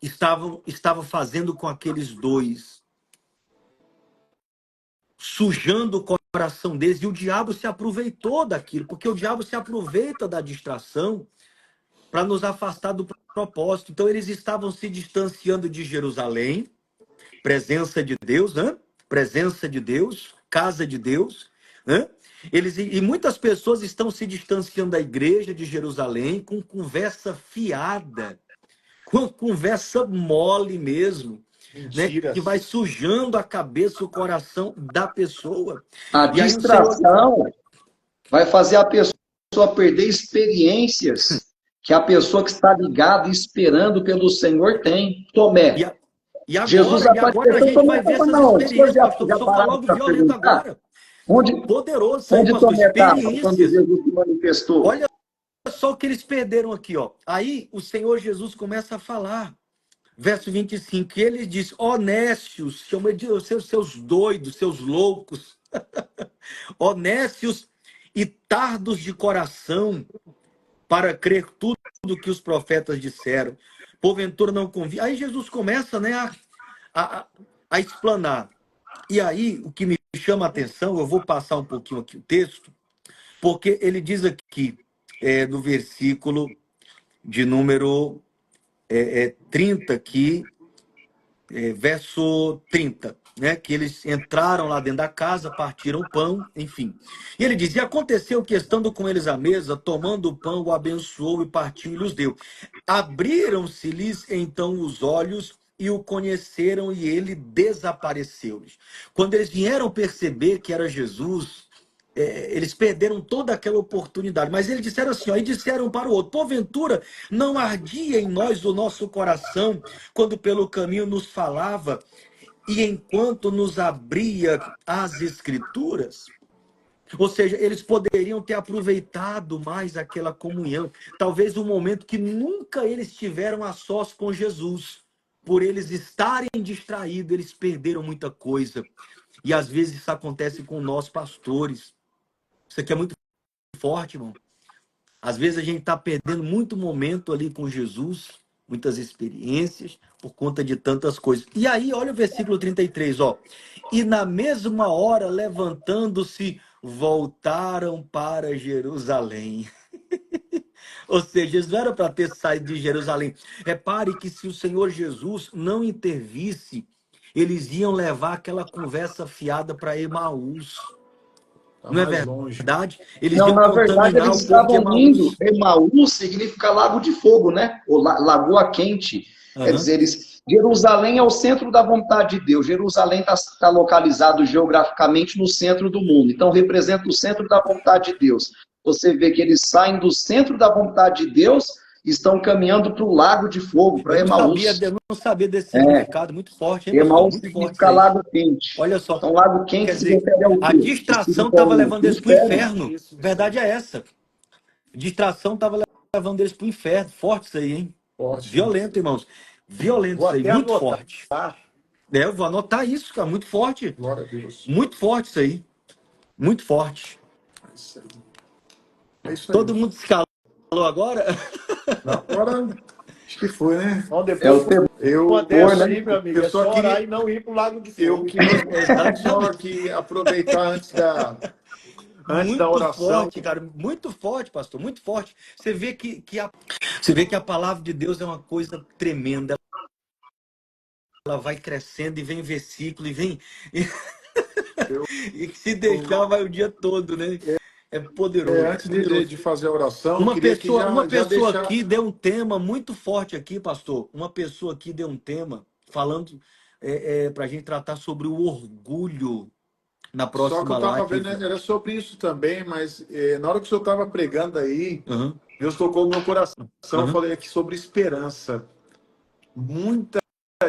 estava fazendo com aqueles dois, sujando o coração deles, e o diabo se aproveitou daquilo, porque o diabo se aproveita da distração para nos afastar do propósito. Então eles estavam se distanciando de Jerusalém, presença de Deus, né? Presença de Deus, casa de Deus, né? E muitas pessoas estão se distanciando da igreja de Jerusalém com conversa fiada, com conversa mole mesmo, né? Que vai Mentiras. sujando a cabeça, o coração da pessoa. A E aí o Senhor distração vai fazer a pessoa a perder experiências que a pessoa que está ligada e esperando pelo Senhor tem. Tomé. Jesus E agora a apareceu, gente Tomé vai ver estava essas não. O senhor experiências, pastor. O já senhor falou pararam algo para violento perguntar? agora. Onde, Poderoso isso aí, onde pastor. Tomé estava quando Experiências. Jesus se manifestou? Olha só o que eles perderam aqui, ó. Aí o Senhor Jesus começa a falar. Verso 25, e ele diz, ó nécios, chama de seus doidos, seus loucos, ó nécios e tardos de coração, para crer tudo que os profetas disseram. Porventura não convém. Aí Jesus começa, né, a explanar. E aí, o que me chama a atenção, eu vou passar um pouquinho aqui o texto, porque ele diz aqui, no versículo de número 30, que verso 30, né? Que eles entraram lá dentro da casa, partiram o pão, enfim. E ele diz: E aconteceu que, estando com eles à mesa, tomando o pão, o abençoou e partiu e lhes deu. Abriram-se-lhes então os olhos e o conheceram, e ele desapareceu-lhes. Quando eles vieram perceber que era Jesus, eles perderam toda aquela oportunidade. Mas eles disseram assim, ó, e disseram para o outro: porventura não ardia em nós o nosso coração quando pelo caminho nos falava e enquanto nos abria as escrituras? Ou seja, eles poderiam ter aproveitado mais aquela comunhão. Talvez um momento que nunca eles tiveram a sós com Jesus. Por eles estarem distraídos, eles perderam muita coisa. E às vezes isso acontece com nós pastores. Isso aqui é muito forte, irmão. Às vezes a gente está perdendo muito momento ali com Jesus, muitas experiências, por conta de tantas coisas. E aí, olha o versículo 33, ó. E na mesma hora, levantando-se, voltaram para Jerusalém. Ou seja, eles não eram para ter saído de Jerusalém. Repare que se o Senhor Jesus não intervisse, eles iam levar aquela conversa fiada para Emaús. Tá Não é mais longe. verdade? Eles Não, iam na verdade, contaminar eles o povo de estavam indo. Emaús. Emaús significa lago de fogo, né? Ou lagoa quente. Quer Aham. dizer, Jerusalém é o centro da vontade de Deus. Jerusalém está localizado geograficamente no centro do mundo. Então, representa o centro da vontade de Deus. Você vê que eles saem do centro da vontade de Deus e estão caminhando para o lago de fogo, para Emaús. Eu não sabia desse significado. Muito forte, hein, pastor? Emaús Muito forte isso significa aí. lago quente. Olha só. Então, lago Quer quente se dizer, refere ao a quê? distração estava Espiritualmente, levando o eles para o inferno. inferno. Verdade é essa. Distração estava levando eles para o inferno. Forte isso aí, hein? Forte. Violento, irmãos. Violento Vou isso aí. até Muito anotar. forte. Eu vou anotar isso, cara. Muito forte. Glória a Deus. Muito forte isso aí. Muito forte. É isso aí. É isso aí. Todo mundo se calou agora? Não, agora, acho que foi, né? Então, É depois o que uma temor, dessa né? aí, meu amigo, Eu é só só orar queria, e não ir pro Lago de eu Fogo. queria só Exatamente. aqui aproveitar antes da Muito oração. forte, cara. Muito forte, pastor. Muito forte. Você vê que a palavra de Deus é uma coisa tremenda. Ela vai crescendo e vem versículo e vem. Eu, E se deixar, vai o dia todo, né? É poderoso, antes de poderoso. fazer a oração, eu queria que Uma já pessoa deixar. aqui deu um tema muito forte aqui, pastor. Uma pessoa aqui deu um tema falando para a gente tratar sobre o orgulho na Só que eu próxima estava vendo, live. era sobre isso também, mas na hora que o senhor estava pregando aí, Aham, Deus tocou no meu coração. Eu aham. falei aqui sobre esperança. Muita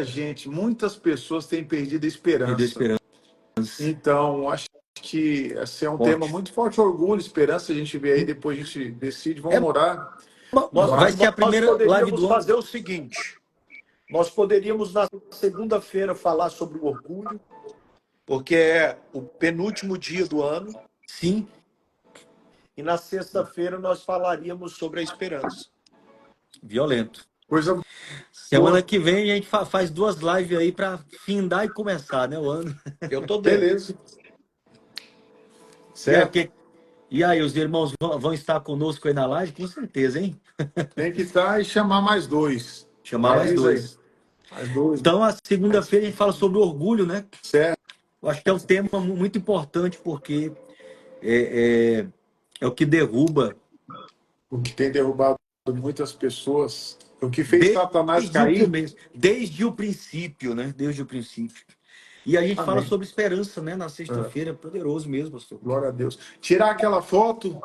gente, muitas pessoas têm perdido a Perdeu a esperança. esperança. Então, acho que esse é um tema Forte. muito forte, orgulho, esperança, a gente vê aí, depois a gente decide, vamos orar. Vai ser a Nós primeira live poderíamos do ano. fazer o seguinte: nós poderíamos, na segunda-feira, falar sobre o orgulho, porque é o penúltimo dia do ano, Sim, e na sexta-feira nós falaríamos sobre a esperança. violento. Coisa Semana boa, que vem a gente faz duas lives aí para findar e começar, né, o ano. Eu tô dentro. beleza, E aí, certo? os irmãos vão estar conosco aí na live? Com certeza, hein? Tem que estar e chamar mais dois. Chamar Me mais avisa aí. dois. Mais dois, Então, a segunda-feira a gente fala sobre orgulho, né? certo? Eu acho que é um tema muito importante, porque é, é o que derruba O que tem derrubado muitas pessoas, o que fez Satanás cair. desde o princípio, né? Desde o princípio. E a gente fala Amém. sobre esperança, né? Na sexta-feira, é poderoso mesmo, pastor. Glória a Deus. Tirar aquela foto,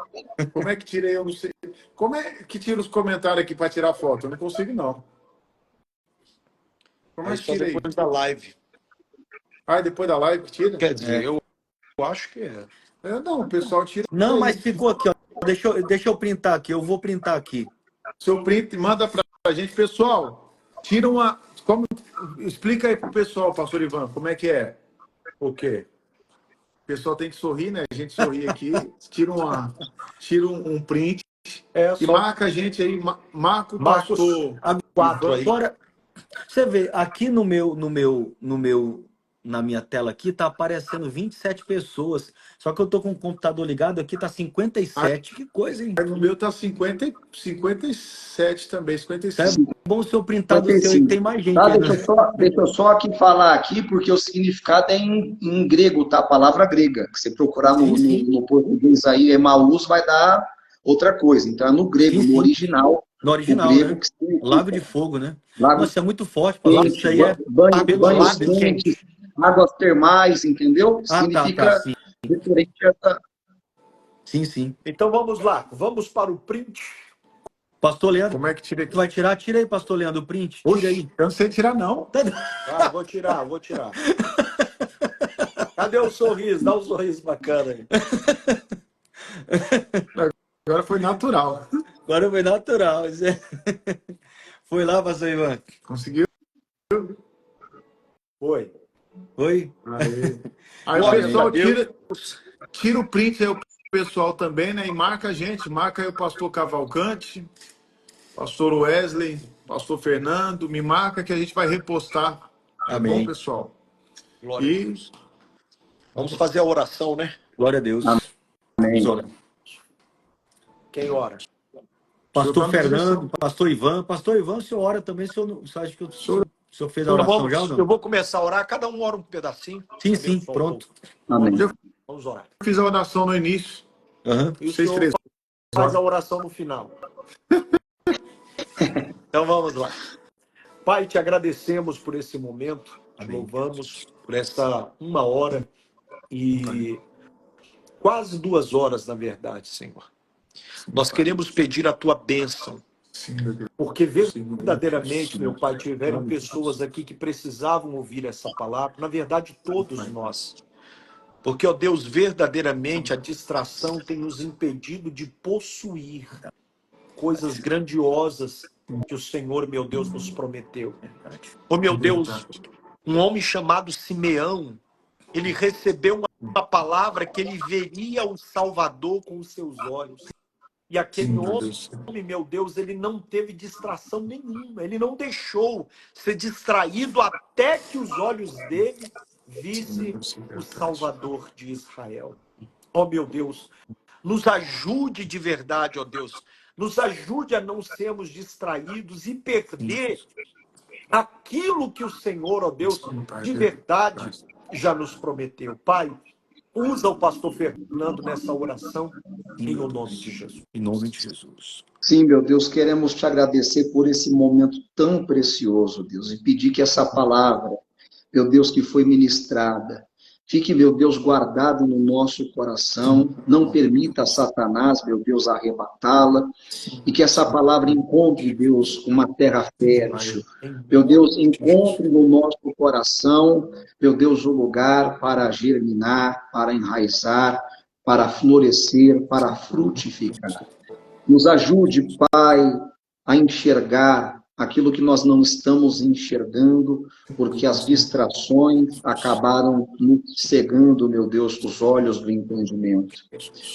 como é que tirei? Eu não sei. Como é que tira os comentários aqui para tirar foto? Eu não consigo, não. Como é Aí que só tirei? depois da live. Ah, depois da live que tira? Quer dizer, É. eu acho que é. Não, o pessoal tira Não, mas aí. ficou aqui, ó. Deixa eu printar aqui, eu vou printar aqui. Seu print, manda para a gente. Pessoal, tira uma... Explica aí pro pessoal, pastor Ivan, como é que é? O quê? O pessoal tem que sorrir, né? A gente sorri aqui, tira um print É e só marca a gente aí, marca o Marcos pastor 4 Ivan. aí. Agora, você vê, aqui na minha tela aqui, tá aparecendo 27 pessoas. Só que eu tô com o computador ligado aqui, tá 57. Que coisa, hein? Aí no meu tá 57 também, Então é 55. bom se eu printar do seu aí, que 55. tem mais gente Tá? aí, né? Deixa eu só aqui falar aqui, porque o significado é em grego, tá? A palavra grega. Que você procurar Sim, sim. no português aí, Emaús, vai dar outra coisa. Então é no grego, Sim, no sim. original, No o original, grego né? que Lago de significa fogo, né? lago Nossa, é muito forte, pastor. Isso quente, aí é pelo banhos amor de Lago Deus. quentes, quente. águas termais, entendeu? Ah, tá. Significa Sim, referente a... sim, sim. Então vamos lá, vamos para o print. Pastor Leandro, Como é que tira aqui? vai tirar? Tira aí, pastor Leandro, o print. Tira Oxe, aí. eu não sei tirar, não. Ah, vou tirar, vou tirar. Cadê o sorriso? Dá um sorriso bacana aí. Agora foi natural. Agora foi natural. Foi lá, pastor Ivan. Conseguiu? Foi. Foi? Aí o Glórias a pessoal Deus. tira o print aí, o pessoal também, né? E marca a gente, marca aí o pastor Cavalcante, pastor Wesley, pastor Fernando, me marca que a gente vai repostar. Tá bom, Amém. pessoal? Glória a E Deus. Vamos fazer a oração, né? Glória a Deus. Vamos Amém. orar. Quem ora? o senhor Pastor está na Fernando, direção. pastor Ivan. Pastor Ivan, o senhor ora também. O senhor, você acha que o senhor fez a Então oração já ou eu não? vou começar a orar, cada um ora um pedacinho. Sim, sim, Abençoa um pronto. pouco. Amém. Vamos orar. Eu fiz a oração no início, Aham. E o vocês senhor três. faz a oração no final. Então vamos lá. Pai, te agradecemos por esse momento, te Amém. louvamos por essa 1 hora e quase 2 horas, na verdade, Senhor. Nós queremos pedir a tua bênção, Sim, meu Deus. porque verdadeiramente, meu Pai, tiveram pessoas aqui que precisavam ouvir essa palavra, na verdade, todos nós. Porque, ó Deus, verdadeiramente a distração tem nos impedido de possuir coisas grandiosas que o Senhor, meu Deus, nos prometeu. Ó meu Deus, um homem chamado Simeão, ele recebeu uma palavra que ele veria o Salvador com os seus olhos. E aquele Sim, meu homem, Deus. meu Deus, ele não teve distração nenhuma. Ele não deixou ser distraído até que os olhos dele visse o Salvador de Israel. Ó meu Deus, nos ajude de verdade, ó Deus. Nos ajude a não sermos distraídos e perder aquilo que o Senhor, ó Deus, de verdade já nos prometeu. Pai, usa o pastor Fernando nessa oração, em o nome de Jesus. Em nome de Jesus. Sim, meu Deus, queremos te agradecer por esse momento tão precioso, Deus, e pedir que essa palavra, meu Deus, que foi ministrada, fique, meu Deus, guardado no nosso coração, não permita Satanás, meu Deus, arrebatá-la, e que essa palavra encontre, Deus, uma terra fértil. Meu Deus, encontre no nosso coração, meu Deus, o lugar para germinar, para enraizar, para florescer, para frutificar. Nos ajude, Pai, a enxergar aquilo que nós não estamos enxergando, porque as distrações acabaram nos cegando, meu Deus, os olhos do entendimento,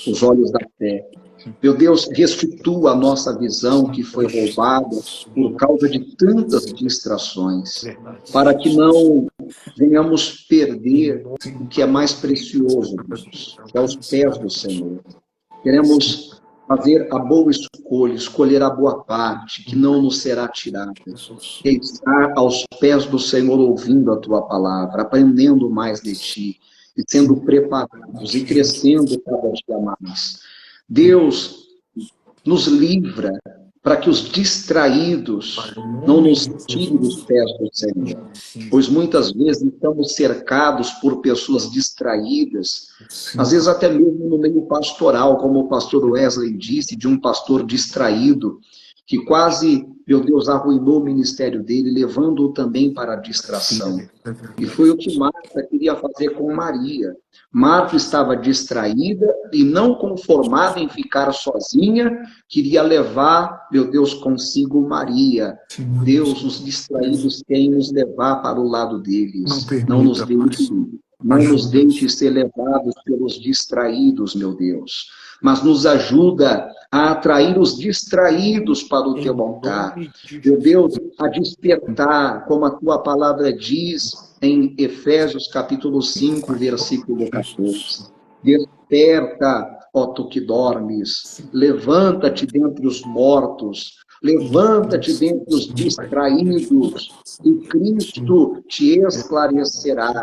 os olhos da fé. Meu Deus, restitua a nossa visão que foi roubada por causa de tantas distrações, para que não venhamos perder o que é mais precioso, Deus, que é os pés do Senhor. Queremos fazer a boa escolha, escolher a boa parte, que não nos será tirada. E estar aos pés do Senhor ouvindo a tua palavra, aprendendo mais de ti, e sendo preparados e crescendo cada dia mais. Deus, nos livra para que os distraídos não nos tirem dos pés do Senhor. Pois muitas vezes estamos cercados por pessoas distraídas, às vezes até mesmo no meio pastoral, como o pastor Wesley disse, de um pastor distraído, que quase, meu Deus, arruinou o ministério dele, levando-o também para a distração. E foi o que Marta queria fazer com Maria. Marta estava distraída e não conformada em ficar sozinha, queria levar, meu Deus, consigo Maria. Deus, os distraídos querem nos levar para o lado deles. Não nos deixe, não nos deixe ser levados pelos distraídos, meu Deus. Mas nos ajuda a atrair os distraídos para o teu altar. Meu Deus, a despertar, como a tua palavra diz em Efésios capítulo 5, versículo 14. Desperta, ó tu que dormes, levanta-te dentre os mortos, levanta-te dentre os distraídos, e Cristo te esclarecerá.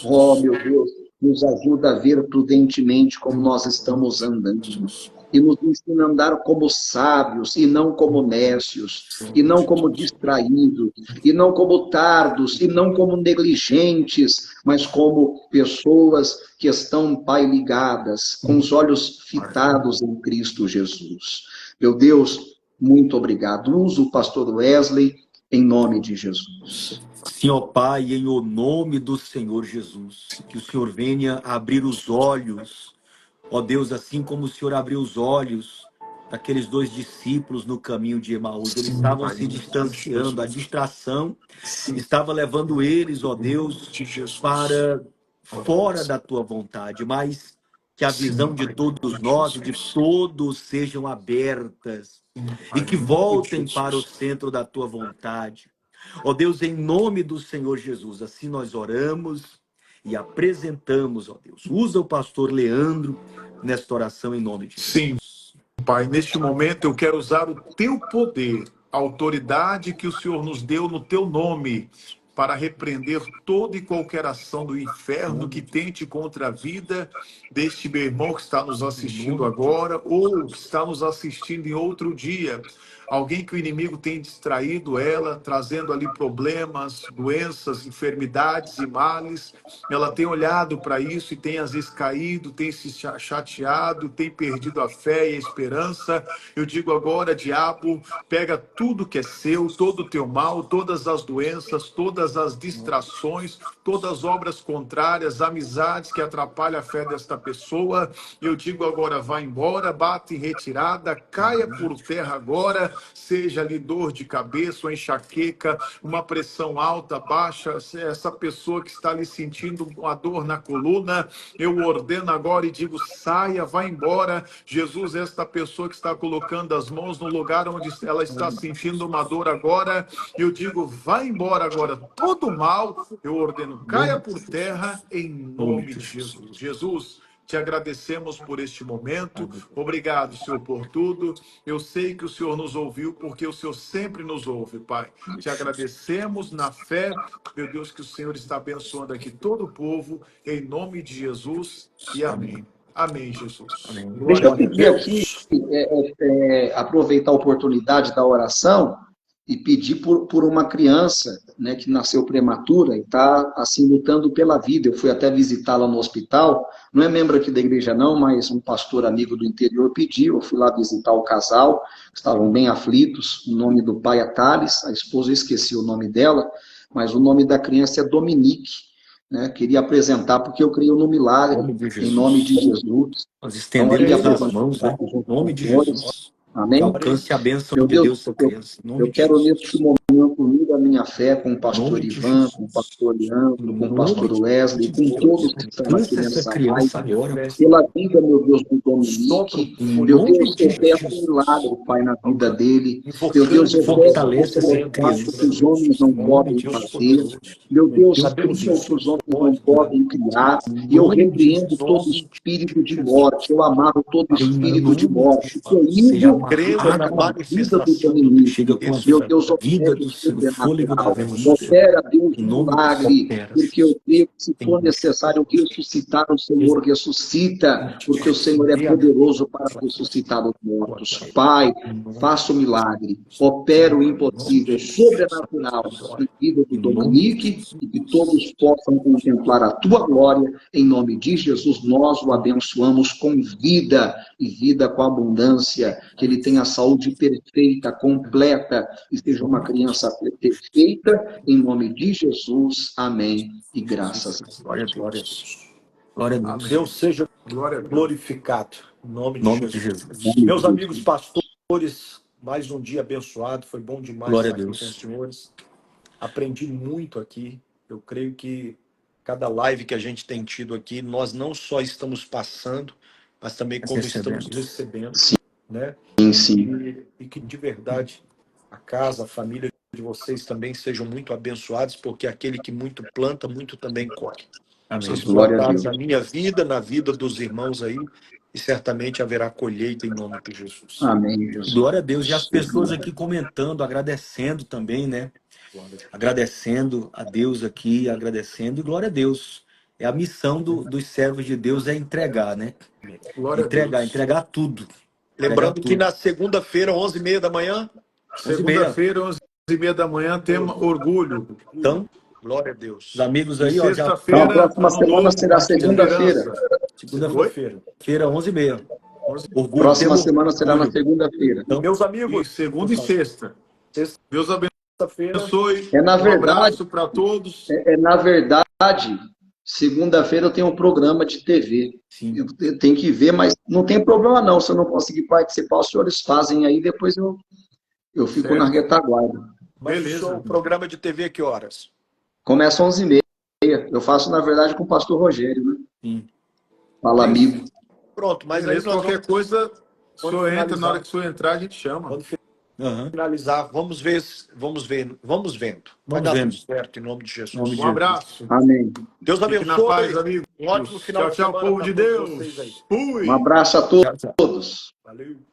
Ó, meu Deus, nos ajuda a ver prudentemente como nós estamos andando. E nos ensina a andar como sábios, e não como nécios, e não como distraídos, e não como tardos, e não como negligentes, mas como pessoas que estão, Pai, ligadas, com os olhos fitados em Cristo Jesus. Meu Deus, muito obrigado. Uso o pastor Wesley em nome de Jesus. Sim, ó Pai, em o nome do Senhor Jesus, que o Senhor venha abrir os olhos, ó Deus, assim como o Senhor abriu os olhos daqueles 2 discípulos no caminho de Emaús. Eles estavam se distanciando, a distração estava levando eles, ó Deus, para fora da tua vontade, mas que a visão de todos nós, de todos, sejam abertas e que voltem para o centro da tua vontade. Ó Deus, em nome do Senhor Jesus, assim nós oramos e apresentamos, ó Deus. Usa o pastor Leandro nesta oração em nome de Jesus. Sim, Pai, neste momento eu quero usar o teu poder, a autoridade que o Senhor nos deu no teu nome, para repreender toda e qualquer ação do inferno que tente contra a vida deste meu irmão que está nos assistindo agora ou que está nos assistindo em outro dia. Alguém que o inimigo tem distraído ela, trazendo ali problemas, doenças, enfermidades e males. Ela tem olhado para isso e tem às vezes caído, tem se chateado, tem perdido a fé e a esperança. Eu digo agora, diabo, pega tudo que é seu, todo o teu mal, todas as doenças, todas as distrações, todas as obras contrárias, amizades que atrapalham a fé desta pessoa. Eu digo agora, vá embora, bata em retirada, caia por terra agora, seja ali dor de cabeça ou enxaqueca, uma pressão alta, baixa, essa pessoa que está ali sentindo uma dor na coluna, eu ordeno agora e digo, saia, vá embora. Jesus, esta pessoa que está colocando as mãos no lugar onde ela está sentindo uma dor agora, eu digo, vá embora agora. Todo mal, eu ordeno, caia por terra em nome de Jesus. Jesus, te agradecemos por este momento. Obrigado, Senhor, por tudo. Eu sei que o Senhor nos ouviu, porque o Senhor sempre nos ouve, Pai. Te agradecemos na fé, meu Deus, que o Senhor está abençoando aqui todo o povo, em nome de Jesus, e amém. Amém, Jesus. Deixa eu pedir aqui, aproveitar a oportunidade da oração e pedir por uma criança, né, que nasceu prematura e está assim lutando pela vida. Eu fui até visitá-la no hospital, não é membro aqui da igreja não, mas um pastor amigo do interior pediu, eu fui lá visitar o casal, estavam bem aflitos. O nome do pai é Thales, a esposa eu esqueci o nome dela, mas o nome da criança é Dominique, né? Queria apresentar porque eu creio no milagre, em nome de Jesus. Nós estendemos as mãos, né? Em nome de Jesus. Amém? Alcance a bênção Meu de Deus, essa criança. Eu quero neste momento unir a minha fé com o pastor Ivan, com o pastor Leandro, com o pastor Wesley, com todos que estão aqui nessa live, pela vida, meu Deus, do Dominique. Meu Deus, eu peço um milagre, Pai, na vida dele. Meu Deus, eu peço que os homens não podem fazer. Meu Deus, criam que os homens não podem criar. E eu repreendo todo espírito de morte. Eu amarro todo espírito de morte. Que é ímpio crendo Haja na na vida do manifestação do Dominique. Chega com a Meu Deus, vida opere do o fôlego da sobrenatural. vida. Opera, Deus, Em um nome do milagre, Senhor. porque eu creio que se for Em necessário ressuscitar, o Senhor ressuscita, porque o Senhor é poderoso para ressuscitar os mortos. Pai, faça o milagre, opera o impossível, sobrenatural, na vida do Dominique, e que todos possam contemplar a tua glória. Em nome de Jesus, nós o abençoamos com vida, e vida com abundância, que ele tenha saúde perfeita, completa, e seja uma criança perfeita, em nome de Jesus. Amém. E graças a Deus. Glória a Deus. Glória a Deus. Deus seja Glória a Deus. glorificado. Em nome Em de nome de Jesus. Jesus. Meus amigos pastores, mais um dia abençoado. Foi bom demais Glória a estar aqui com os Deus. senhores. Aprendi muito aqui. Eu creio que cada live que a gente tem tido aqui, nós não só estamos passando, mas também como estamos Recebendo. recebendo, Sim, né? sim. E que de verdade a casa, a família de vocês também sejam muito abençoados, porque aquele que muito planta, muito também colhe. Amém. Vocês Glória a plantaram Deus. na minha vida, na vida dos irmãos aí, e certamente haverá colheita em nome de Jesus. Amém, Jesus. Glória a Deus. E as pessoas aqui comentando, agradecendo também, né? Agradecendo a Deus aqui, agradecendo. E glória a Deus. É a missão dos servos de Deus é entregar, né? Glória a Deus. Entregar tudo. Entregar Lembrando que tudo. na segunda-feira, 11h30 da manhã, 11h30. Segunda-feira, 11h30 da manhã, tema orgulho. Então, glória a os Deus. amigos E aí, ó, já Então, a sexta-feira, próxima ano semana novo, será segunda-feira. esperança. Oi? segunda-feira, 11h30. Orgulho, Próxima temos semana será na orgulho. segunda-feira. Então, Meus E amigos, segunda e sexta. Deus sexta-feira, abençoe. É na Um verdade, abraço para todos. na verdade, segunda-feira eu tenho um programa de TV. sim. Eu tenho que ver, mas não tem problema não. Se eu não conseguir participar, os senhores fazem aí, depois eu fico na Certo? retaguarda. mas o Beleza. seu programa de TV que horas? Começa às 11h30. Eu faço, na verdade, com o pastor Rogério, né? Sim. Fala, amigo. Pronto, mas Beleza, aí nós qualquer coisa, o quando senhor entra, finalizar. na hora que o senhor entrar, a gente chama. Quando Aham. finalizar, vamos ver, vamos vendo. Vai Vamos dar vendo. tudo certo em nome de Em nome Jesus. de Um abraço. Amém. Deus Fique na paz, abençoe. amigos. Um ótimo final Tchau, de tchau, semana povo para de todos vocês aí. Deus. Fui. Um abraço a Deus. Tchau, tchau. todos. Valeu.